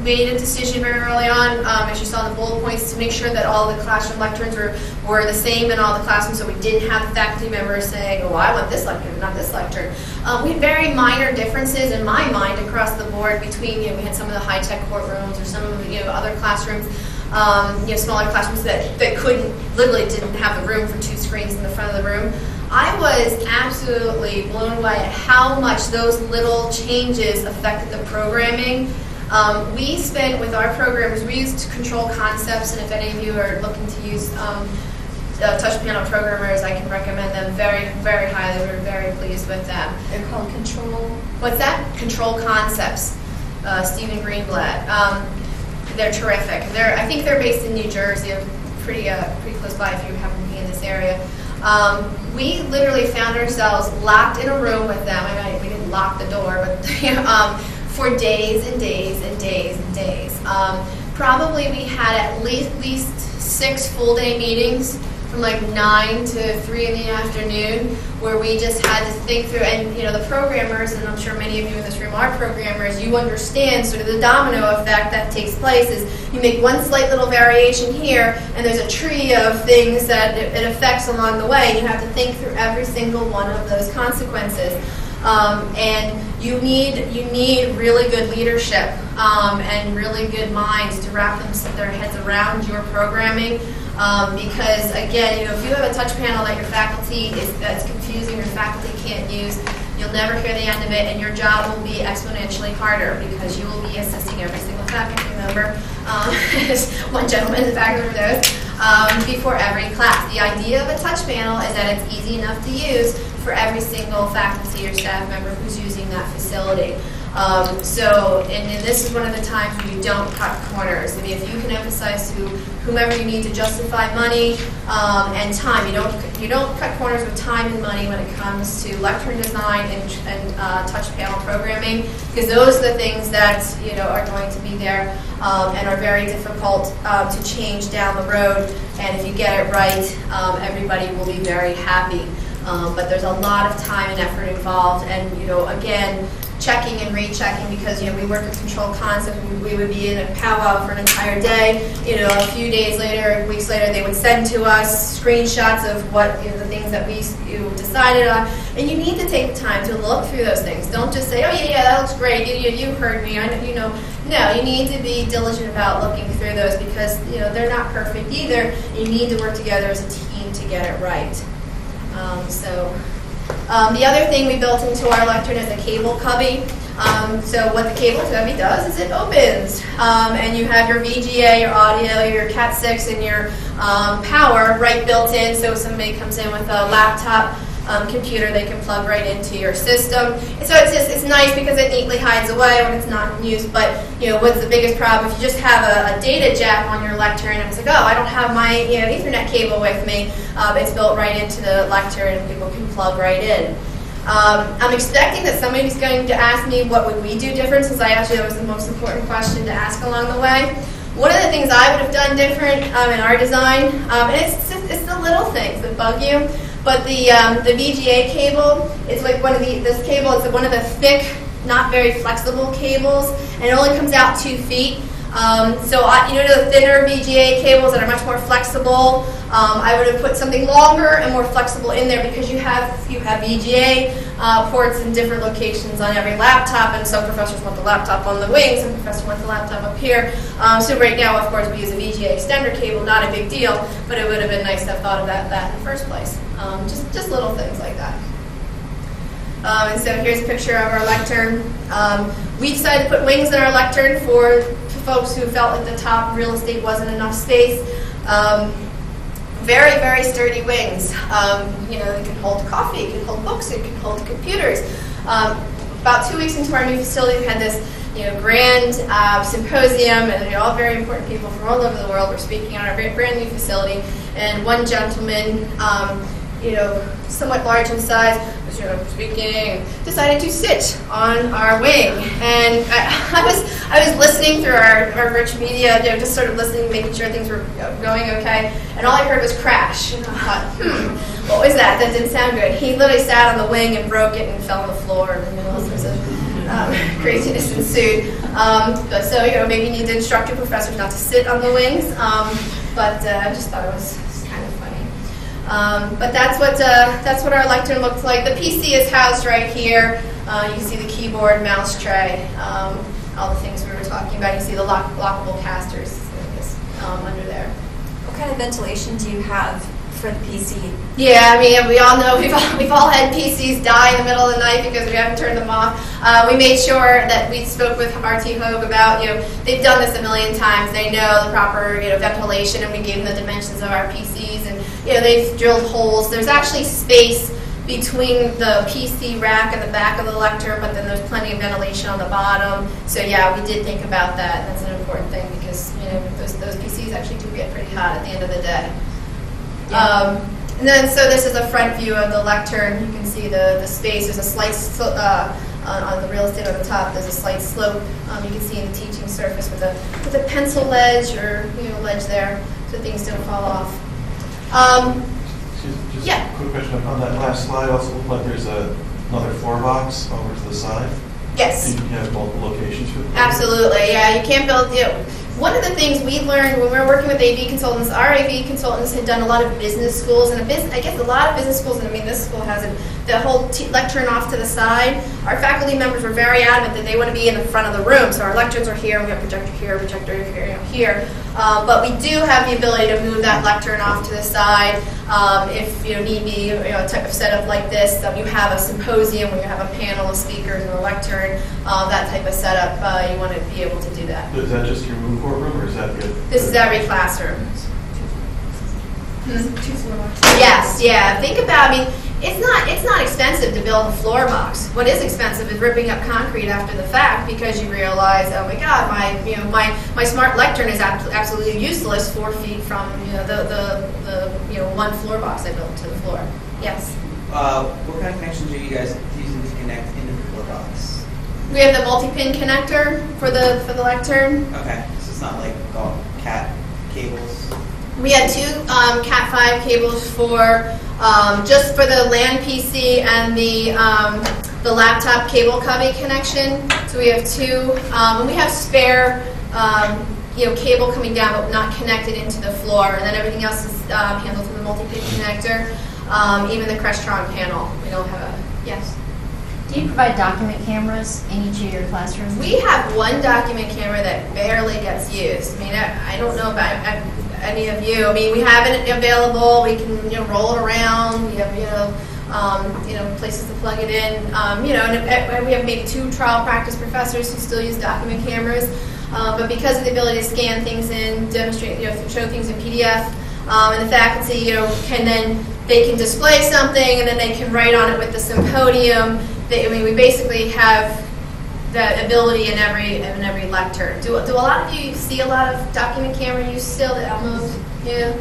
made a decision very early on, as you saw in the bullet points, to make sure that all the classroom lecterns were the same in all the classrooms, so we didn't have the faculty members saying, oh, I want this lectern, not this lectern. We had very minor differences in my mind across the board between, we had some of the high-tech courtrooms or some of the other classrooms, smaller classrooms that literally didn't have the room for two screens in the front of the room. I was absolutely blown away at how much those little changes affected the programming. We spent, with our programmers, we used control concepts, and if any of you are looking to use touch panel programmers, I can recommend them very, very highly. We're very pleased with them. They're called control. What's that? Control concepts. Stephen Greenblatt. They're terrific. I think they're based in New Jersey, pretty close by if you happen to be in this area. We literally found ourselves locked in a room with them. I mean, we didn't lock the door, but for days and days and days and days. Probably we had at least 6 full-day meetings from like 9 to 3 in the afternoon, where we just had to think through, and the programmers, and I'm sure many of you in this room are programmers, you understand sort of the domino effect that takes place is you make one slight little variation here, and there's a tree of things that it affects along the way, and you have to think through every single one of those consequences. And you need really good leadership and really good minds to wrap their heads around your programming. Because again, if you have a touch panel that your faculty that's confusing, your faculty can't use, you'll never hear the end of it, and your job will be exponentially harder because you will be assisting every single faculty member. One gentleman, in fact, knows before every class. The idea of a touch panel is that it's easy enough to use for every single faculty or staff member who's using that facility. And this is one of the times when you don't cut corners. I mean, if you can emphasize to whomever you need to justify money and time, you don't cut corners with time and money when it comes to lectern design and touch panel programming, because those are the things that are going to be there and are very difficult to change down the road. And if you get it right, everybody will be very happy. But there's a lot of time and effort involved, and again, checking and rechecking, because we work with control concept. We would be in a powwow for an entire day. A few days later, weeks later, they would send to us screenshots of what the things that we decided on. And you need to take the time to look through those things. Don't just say, oh yeah, that looks great. You heard me. I know. No, you need to be diligent about looking through those, because they're not perfect either. You need to work together as a team to get it right. The other thing we built into our lectern is a cable cubby. So what the cable cubby does is it opens, and you have your VGA, your audio, your Cat 6, and your power right built in. So if somebody comes in with a laptop computer, they can plug right into your system. And so it's nice because it neatly hides away when it's not in use. But what's the biggest problem? If you just have a data jack on your lectern, and it's like, oh, I don't have my Ethernet cable with me. It's built right into the lectern, and people can plug right in. I'm expecting that somebody's going to ask me what would we do different, since that was the most important question to ask along the way. One of the things I would have done different in our design, and it's the little things that bug you. But the VGA cable is like this cable is one of the thick, not very flexible cables, and it only comes out 2 feet. So the thinner VGA cables that are much more flexible, I would have put something longer and more flexible in there, because you have VGA ports in different locations on every laptop, and some professors want the laptop on the wing, some professors want the laptop up here. So right now, of course, we use a VGA extender cable, not a big deal, but it would have been nice to have thought of that in the first place. Just little things like that. And so here's a picture of our lectern. We decided to put wings in our lectern for folks who felt at the top real estate wasn't enough space. Very, very sturdy wings. It can hold coffee, it can hold books, it can hold computers. About 2 weeks into our new facility, we had this grand symposium, and all very important people from all over the world were speaking on our brand new facility. And one gentleman, somewhat large in size, was speaking, decided to sit on our wing. And I was listening through our rich media, just sort of listening, making sure things were going okay. And all I heard was crash. And I thought, what was that? That didn't sound good. He literally sat on the wing and broke it and fell on the floor. And all sorts of craziness ensued. So maybe you need to instruct your professors not to sit on the wings. But I just thought it was kind of funny. But that's what our lectern looks like. The PC is housed right here. You can see the keyboard, mouse tray, all the things we were talking about. You see the lockable casters under there. What kind of ventilation do you have for the PC? Yeah, we all know we've all had PCs die in the middle of the night because we haven't turned them off. We made sure that we spoke with RT Hogue about, they've done this a million times. They know the proper, ventilation, and we gave them the dimensions of our PCs, and they've drilled holes. There's actually space between the PC rack and the back of the lectern, but then there's plenty of ventilation on the bottom. So yeah, we did think about that. That's an important thing, because those PCs actually do get pretty hot at the end of the day. Yeah. And then, so this is a front view of the lectern. You can see the space. There's a slight on the real estate on the top. There's a slight slope. You can see in the teaching surface with a pencil ledge or ledge there, so things don't fall off. Just Yeah. a quick question on that last slide. Also, looked like there's another floor box over to the side. Yes. So you can have multiple locations for the Absolutely, yeah. You can't build. One of the things we learned when we were working with AV consultants, our AV consultants had done a lot of business schools, and I guess a lot of business schools, and this school has it, the whole lectern off to the side. Our faculty members were very adamant that they want to be in the front of the room, so our lecterns are here, and we have projector here. But we do have the ability to move that lectern off to the side if need be. A type of setup like this, that you have a symposium where you have a panel of speakers and a lectern, that type of setup, you want to be able to do that. Is that just your room courtroom, or is that good? This is every classroom. Yes, yeah. Think about, it's not expensive to build a floor box. What is expensive is ripping up concrete after the fact, because you realize, oh my God, my smart lectern is absolutely useless 4 feet from the one floor box I built to the floor. Yes. What kind of connections are you guys using to connect into the floor box? We have the multi-pin connector for the lectern. Okay, so it's not like all Cat cables. We had two Cat 5 cables for just for the LAN PC and the laptop cable cubby connection. So we have two, and we have spare cable coming down, but not connected into the floor. And then everything else is handled through the multi-pin connector. Even the Crestron panel, we don't have a yes. Do you provide document cameras in each of your classrooms? We have one document camera that barely gets used. I don't know about any of you. We have it available. We can roll it around. We have places to plug it in. And we have maybe 2 trial practice professors who still use document cameras. But because of the ability to scan things in, demonstrate, show things in PDF, and the faculty, they can display something and then they can write on it with the symposium. We basically have the ability in every lectern. Do a lot of you see a lot of document camera use still at Elmo's? Yeah.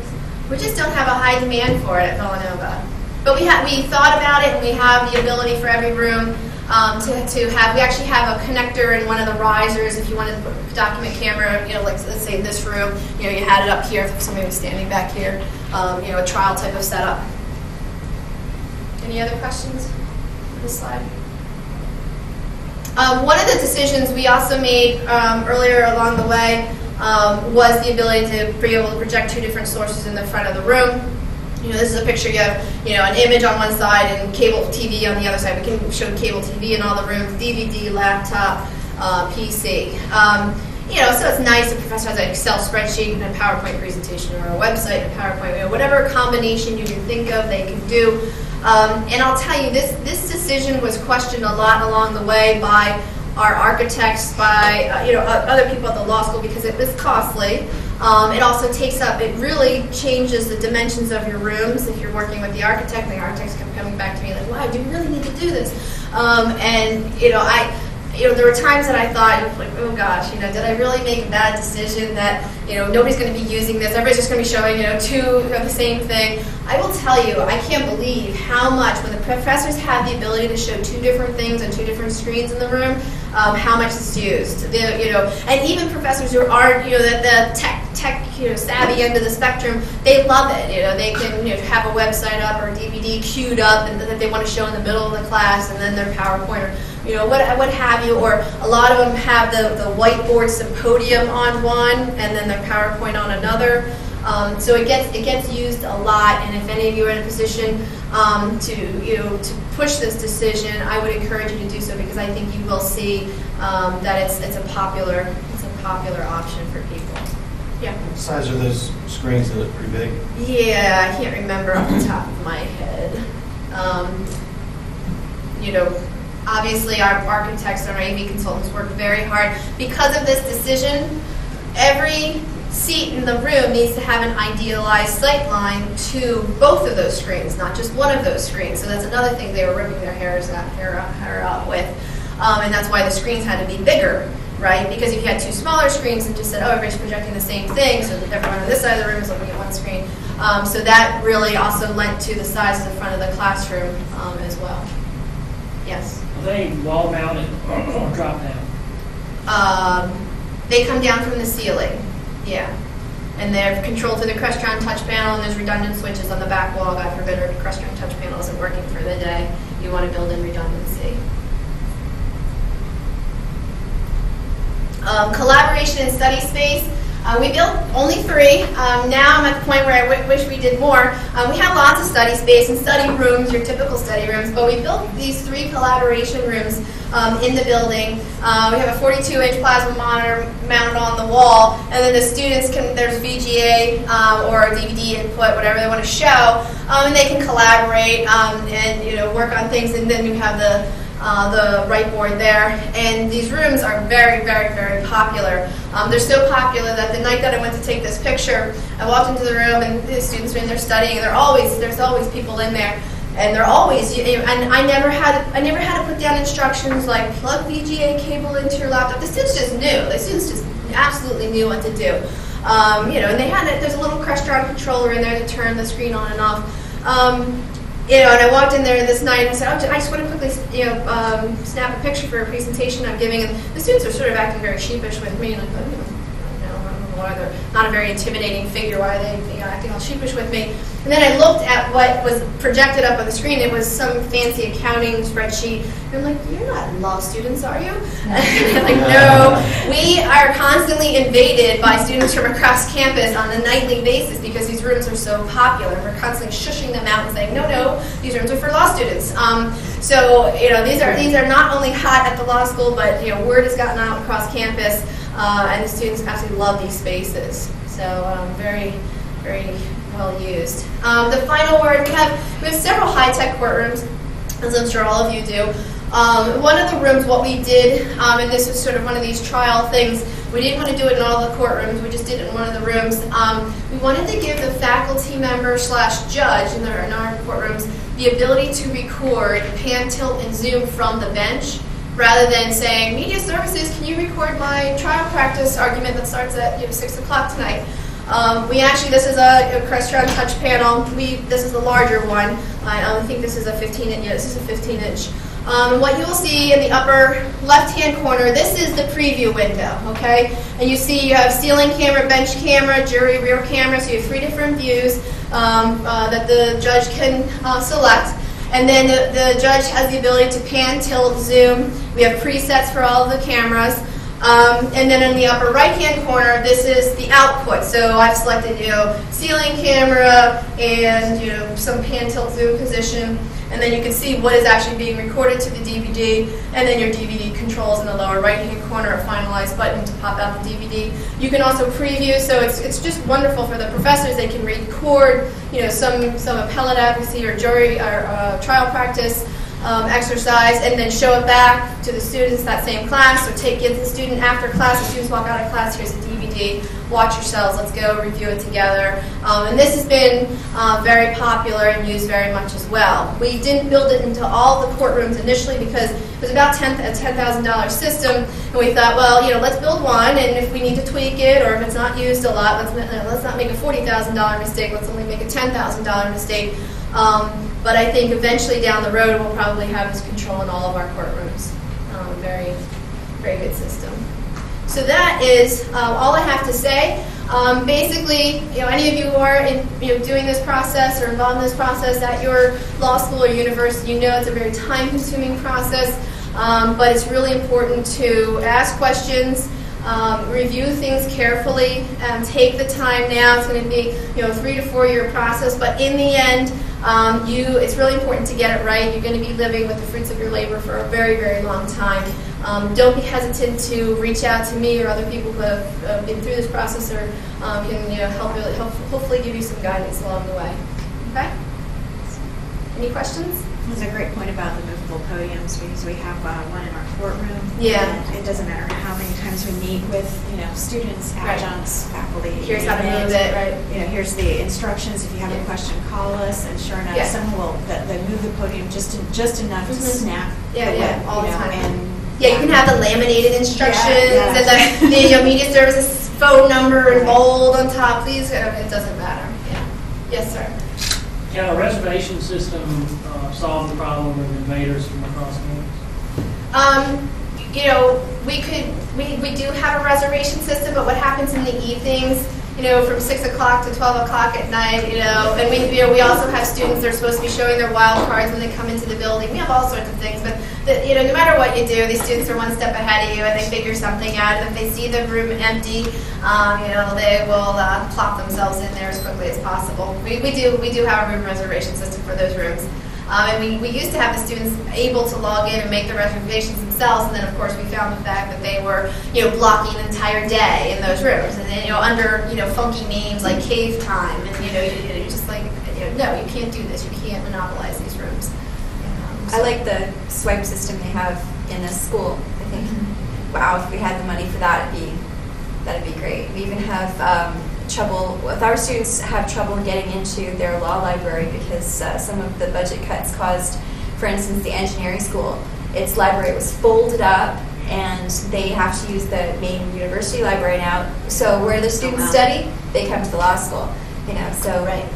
We just don't have a high demand for it at Villanova. But we thought about it, and we have the ability for every room to have. We actually have a connector in one of the risers. If you wanted to put a document camera, like let's say in this room, you had it up here if somebody was standing back here. A trial type of setup. Any other questions on this slide? One of the decisions we also made earlier along the way was the ability to be able to project 2 different sources in the front of the room. This is a picture. You have, an image on one side and cable TV on the other side. We can show cable TV in all the rooms, DVD, laptop, PC. So it's nice if a professor has an Excel spreadsheet and a PowerPoint presentation, or a website and a PowerPoint, whatever combination you can think of, they can do. And I'll tell you, this decision was questioned a lot along the way by our architects, by other people at the law school, because it was costly. It also it really changes the dimensions of your rooms if you're working with the architect. And the architects kept coming back to me like, wow, do you really need to do this? There were times that I thought, like, oh gosh, did I really make a bad decision that, nobody's going to be using this, everybody's just going to be showing, 2 of the same thing. I will tell you, I can't believe how much, when the professors have the ability to show 2 different things on 2 different screens in the room, how much it's used. And even professors who aren't, the tech savvy end of the spectrum, they love it. They can have a website up or a DVD queued up and that they want to show in the middle of the class, and then their PowerPoint or what have you. Or a lot of them have the whiteboard symposium on one and then their PowerPoint on another. So it gets used a lot. And if any of you are in a position to push this decision, I would encourage you to do so, because I think you will see that it's a popular option for people. Yeah. What size are those screens? That look pretty big. Yeah, I can't remember off the top of my head. Obviously our architects and our AV consultants work very hard. Because of this decision, every seat in the room needs to have an idealized sight line to both of those screens, not just one of those screens. So that's another thing they were ripping their hair out with. And that's why the screens had to be bigger, right? Because if you had 2 smaller screens and just said, oh, everybody's projecting the same thing, so everyone on this side of the room is looking at one screen. So that really also lent to the size of the front of the classroom as well. Yes? Are they wall mounted or drop down? They come down from the ceiling, yeah. And they're controlled through the Crestron touch panel, and there's redundant switches on the back wall. God forbid our Crestron touch panel isn't working for the day. You want to build in redundancy. Collaboration and study space. We built only 3. Now I'm at the point where I wish we did more. We have lots of study space and study rooms, your typical study rooms, but we built these 3 collaboration rooms in the building. We have a 42-inch plasma monitor mounted on the wall, and then the students there's VGA or DVD input, whatever they want to show, and they can collaborate and work on things, and then you have the whiteboard there. And these rooms are very, very, very popular. They're so popular that the night that I went to take this picture, I walked into the room and the students were in there studying, and there's always people in there. And they're always, and I never had to put down instructions like plug VGA cable into your laptop. The students just knew. The students just absolutely knew what to do. And there's a little Crestron controller in there to turn the screen on and off. And I walked in there this night and I said, I just want to quickly, snap a picture for a presentation I'm giving. And the students are sort of acting very sheepish with me. And I thought, I don't know why they're not a very intimidating figure. Why are they acting all sheepish with me? And then I looked at what was projected up on the screen. It was some fancy accounting spreadsheet. And I'm like, you're not law students, are you? And they're like, no. We are constantly invaded by students from across campus on a nightly basis because these rooms are so popular. We're constantly shushing them out and saying, no, these rooms are for law students. So these are not only hot at the law school, but word has gotten out across campus, and the students absolutely love these spaces. So very, very well used. The final word, we have several high-tech courtrooms, as I'm sure all of you do. One of the rooms, what we did, and this was sort of one of these trial things, we didn't want to do it in all the courtrooms, we just did it in one of the rooms. We wanted to give the faculty member / judge in our courtrooms the ability to record, pan, tilt, and zoom from the bench, rather than saying, media services, can you record my trial practice argument that starts at 6 o'clock tonight? We actually, this is a Crestron touch panel. This is the larger one. I think this is a 15-inch. Yeah, this is a 15-inch. What you will see in the upper left-hand corner, this is the preview window, okay? And you see you have ceiling camera, bench camera, jury rear camera, so you have 3 different views that the judge can select. And then the judge has the ability to pan, tilt, zoom. We have presets for all of the cameras. And then in the upper right-hand corner, this is the output. So I've selected, ceiling camera and, some pan, tilt, zoom position. And then you can see what is actually being recorded to the DVD. And then your DVD controls in the lower right-hand corner, a finalize button to pop out the DVD. You can also preview, so it's just wonderful for the professors. They can record, some appellate advocacy or jury or trial practice exercise, and then show it back to the students that same class, or give the student after class. The students walk out of class, here's the DVD, watch yourselves, let's go review it together. And this has been very popular and used very much as well. We didn't build it into all the courtrooms initially because it was about a $10,000 system, and we thought, well, let's build one, and if we need to tweak it, or if it's not used a lot, let's not make a $40,000 mistake, let's only make a $10,000 mistake. But I think eventually down the road we'll probably have this control in all of our courtrooms. Very, very good system. So that is all I have to say. Basically, any of you who are doing this process or involved in this process at your law school or university, it's a very time-consuming process, but it's really important to ask questions, review things carefully, take the time now. It's going to be a 3 to 4 year process, but in the end, it's really important to get it right. You're going to be living with the fruits of your labor for a very, very long time. Don't be hesitant to reach out to me or other people who have been through this process or can hopefully give you some guidance along the way. Okay? Any questions? That's a great point about the movable podiums, because we have one in our courtroom. Yeah. And it doesn't matter how many times we meet with students, adjuncts, faculty. Here's how to move it, right? Here's the instructions. If you have a question, call us, and sure enough, someone will they move the podium just enough to snap. All the time. And, you can have the laminated instructions Yeah. and the media services phone number in bold on top. Please, it doesn't matter. Yeah. Yes, sir. Can a reservation system solve the problem of invaders from across campus? We do have a reservation system, but what happens in the evenings, from 6 o'clock to 12 o'clock at night, and we also have students that are supposed to be showing their wild cards when they come into the building. We have all sorts of things, but no matter what you do, these students are one step ahead of you, and they figure something out. And if they see the room empty, they will plop themselves in there as quickly as possible. We do have a room reservation system for those rooms. And we used to have the students able to log in and make the reservations themselves, and then of course we found the fact that they were, blocking an entire day in those rooms, and then under funky names like cave time, and you're just like, no, you can't do this. You can't monopolize these rooms. I like the swipe system they have in this school. I think, wow, if we had the money for that, that'd be great. We even have trouble with our students have trouble getting into their law library because some of the budget cuts caused, for instance, the engineering school. Its library was folded up, and they have to use the main university library now. So where the students study, they come to the law school. So right.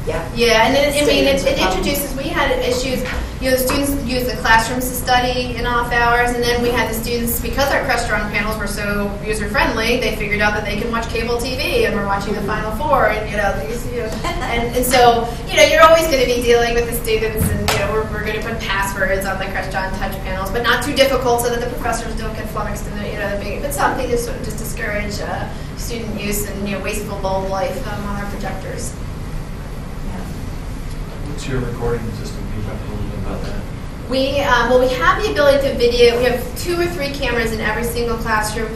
Yeah. Yeah, and it introduces. We had issues. The students used the classrooms to study in off hours, and then we had the students, because our Crestron panels were so user friendly, they figured out that they can watch cable TV, and we're watching the Final Four, and and so you're always going to be dealing with the students, and we're going to put passwords on the Crestron touch panels, but not too difficult so that the professors don't get flummoxed in but something to sort of just discourage student use and wasteful bulb life on our projectors. What's your recording system? Can you talk a little bit about that? Well, we have the ability to video. We have 2 or 3 cameras in every single classroom.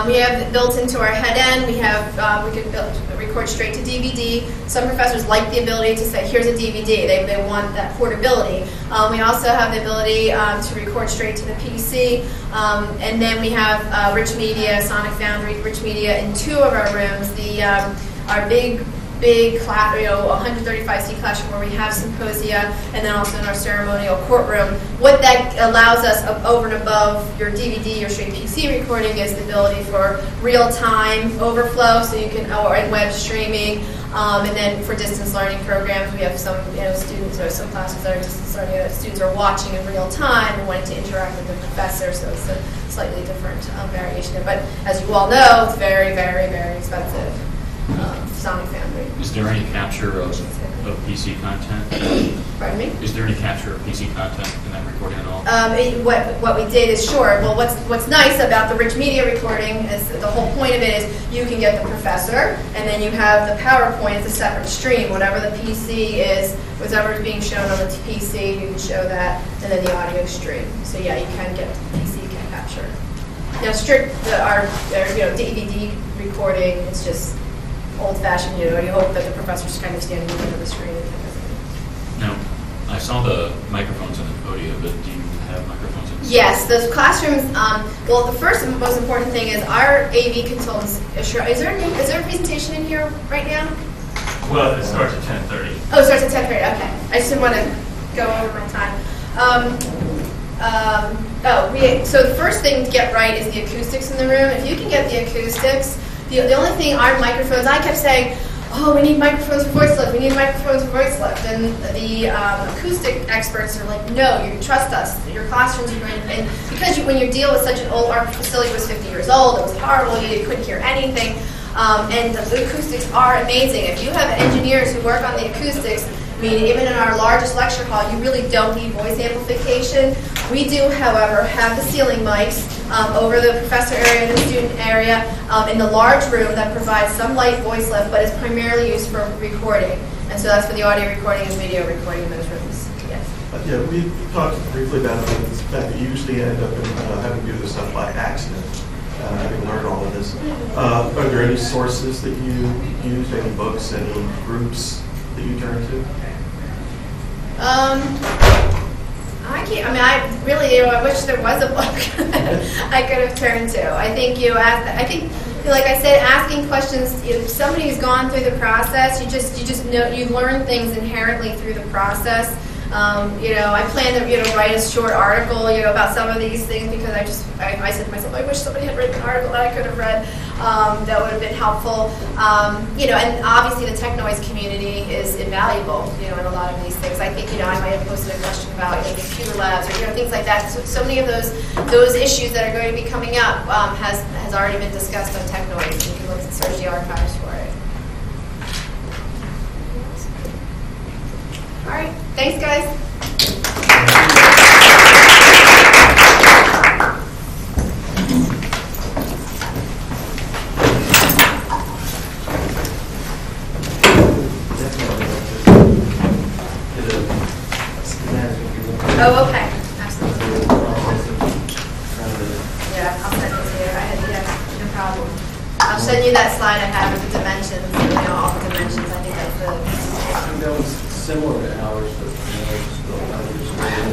We have it built into our head end. We can record straight to DVD. Some professors like the ability to say, here's a DVD. They want that portability. We also have the ability to record straight to the PC. And then we have Rich Media, Sonic Foundry, Rich Media in 2 of our rooms. Our big class, 135-seat classroom where we have symposia, and then also in our ceremonial courtroom. What that allows us over and above your DVD or straight PC recording is the ability for real-time overflow, so you can, and web streaming, and then for distance learning programs, we have some students or some classes that are distance learning that students are watching in real time and wanting to interact with the professor, so it's a slightly different variation there. But as you all know, it's very, very, very expensive. Sonic Foundry. Is there any capture of PC content? Pardon me? Is there any capture of PC content in that recording at all? What we did is, sure. Well, what's nice about the Rich Media recording is the whole point of it is you can get the professor, and then you have the PowerPoint as a separate stream. Whatever the PC is, whatever is being shown on the PC, you can show that, and then the audio stream. So yeah, you can get the PC can capture. Now, our DVD recording, it's just old-fashioned, you hope that the professor's kind of standing in front of the screen. Now, I saw the microphones in the podium, but do you have microphones in the Yes, those classrooms, well, the first and most important thing is our AV consultants, is there a presentation in here right now? Well, it starts at 10:30. Oh, it starts at 10:30, okay. I just didn't want to go over my time. So the first thing to get right is the acoustics in the room. If you can get the acoustics, the only thing our microphones, I kept saying, oh, we need microphones for voice lift, we need microphones for voice lift. And the acoustic experts are like, no, you trust us. Your classrooms are going to, and because when you deal with such an old, our facility was 50 years old, it was horrible, you couldn't hear anything. And the acoustics are amazing. If you have engineers who work on the acoustics, I mean, even in our largest lecture hall, you really don't need voice amplification. We do, however, have the ceiling mics over the professor area and the student area in the large room that provides some light voice lift, but is primarily used for recording. And so that's for the audio recording and video recording in those rooms. Yes. Yeah, we talked briefly about the fact that you usually end up having to do this stuff by accident, having learned all of this. Are there any sources that you use, any books, any groups that you turn to? I wish there was a book I could have turned to. I think like I said, asking questions, if somebody's gone through the process, you just know, you learn things inherently through the process. I plan to write a short article about some of these things because I said to myself, I wish somebody had written an article that I could have read that would have been helpful. And obviously the tech noise community is invaluable in a lot of these things. I think I might have posted a question about computer labs or things like that. So many of those issues that are going to be coming up has already been discussed on tech noise. You can look and search the archives for it. All right, thanks, guys. Oh, okay. Absolutely. Yeah, I'll send it to you. No problem. I'll send you that slide I have with the dimensions, all the dimensions. I think that's the... That was similar to ours, but just built out of this way and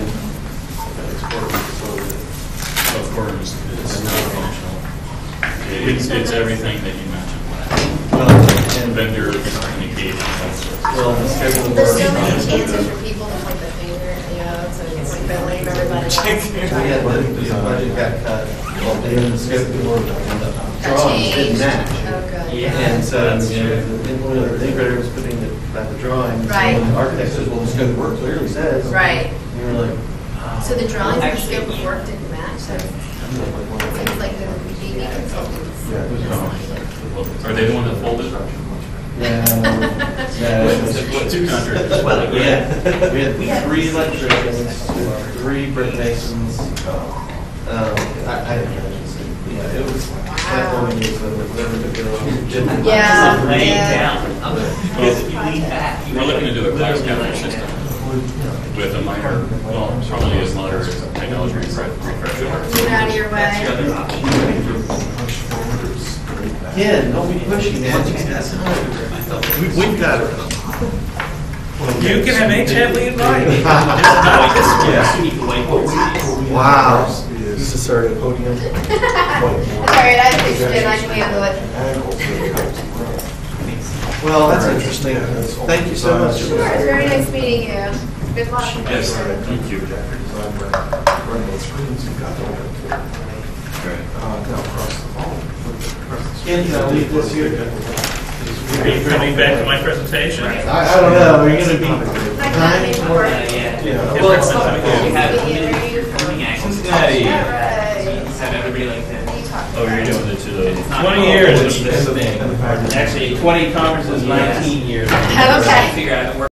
exported so that Of course, it's not functional. It's everything that you mentioned. And vendor communication. well, the schedule of There's work. so many chances for people to point the finger, so it's like blame everybody. Yeah, but the budget got cut, well, the schedule of work, and the drawings didn't match. Oh, good. And so, the integrator was putting the drawings. Right. And the architect says, well, the scope of work clearly says. Right. And you're like, So the drawings and the scope of work didn't match? That's seems like the BB consultants. yeah, it was wrong. Are they the one that folded? Yeah. Two contractors. Well, yeah. We had 3 electricians, 3 brick masons. I didn't mention, yeah, it was, that building is whatever the bill. Yeah. Laying Yeah. down. Because if you lean back, We're looking to do a class capture system. with a minor, well, probably as moderate as a technology refresher. Get out of your way. Ken, don't be pushy, man. We've got it. You can have any chat we invite. Wow. This is our podium. All right, I understand. I can handle it. Well, that's interesting. Thank you so much. Sure, it's very nice meeting you. Good luck. Yes, thank you. Ken, can I leave this here? Are you coming back to my presentation? I don't know. Are you going to be Not gonna make it work. Well, it's not. We have Cincinnati. All right. Have everybody like that. Oh, you're doing it to the. 20 years of this thing. Actually, 20 conferences, 19 years. Okay. Figure out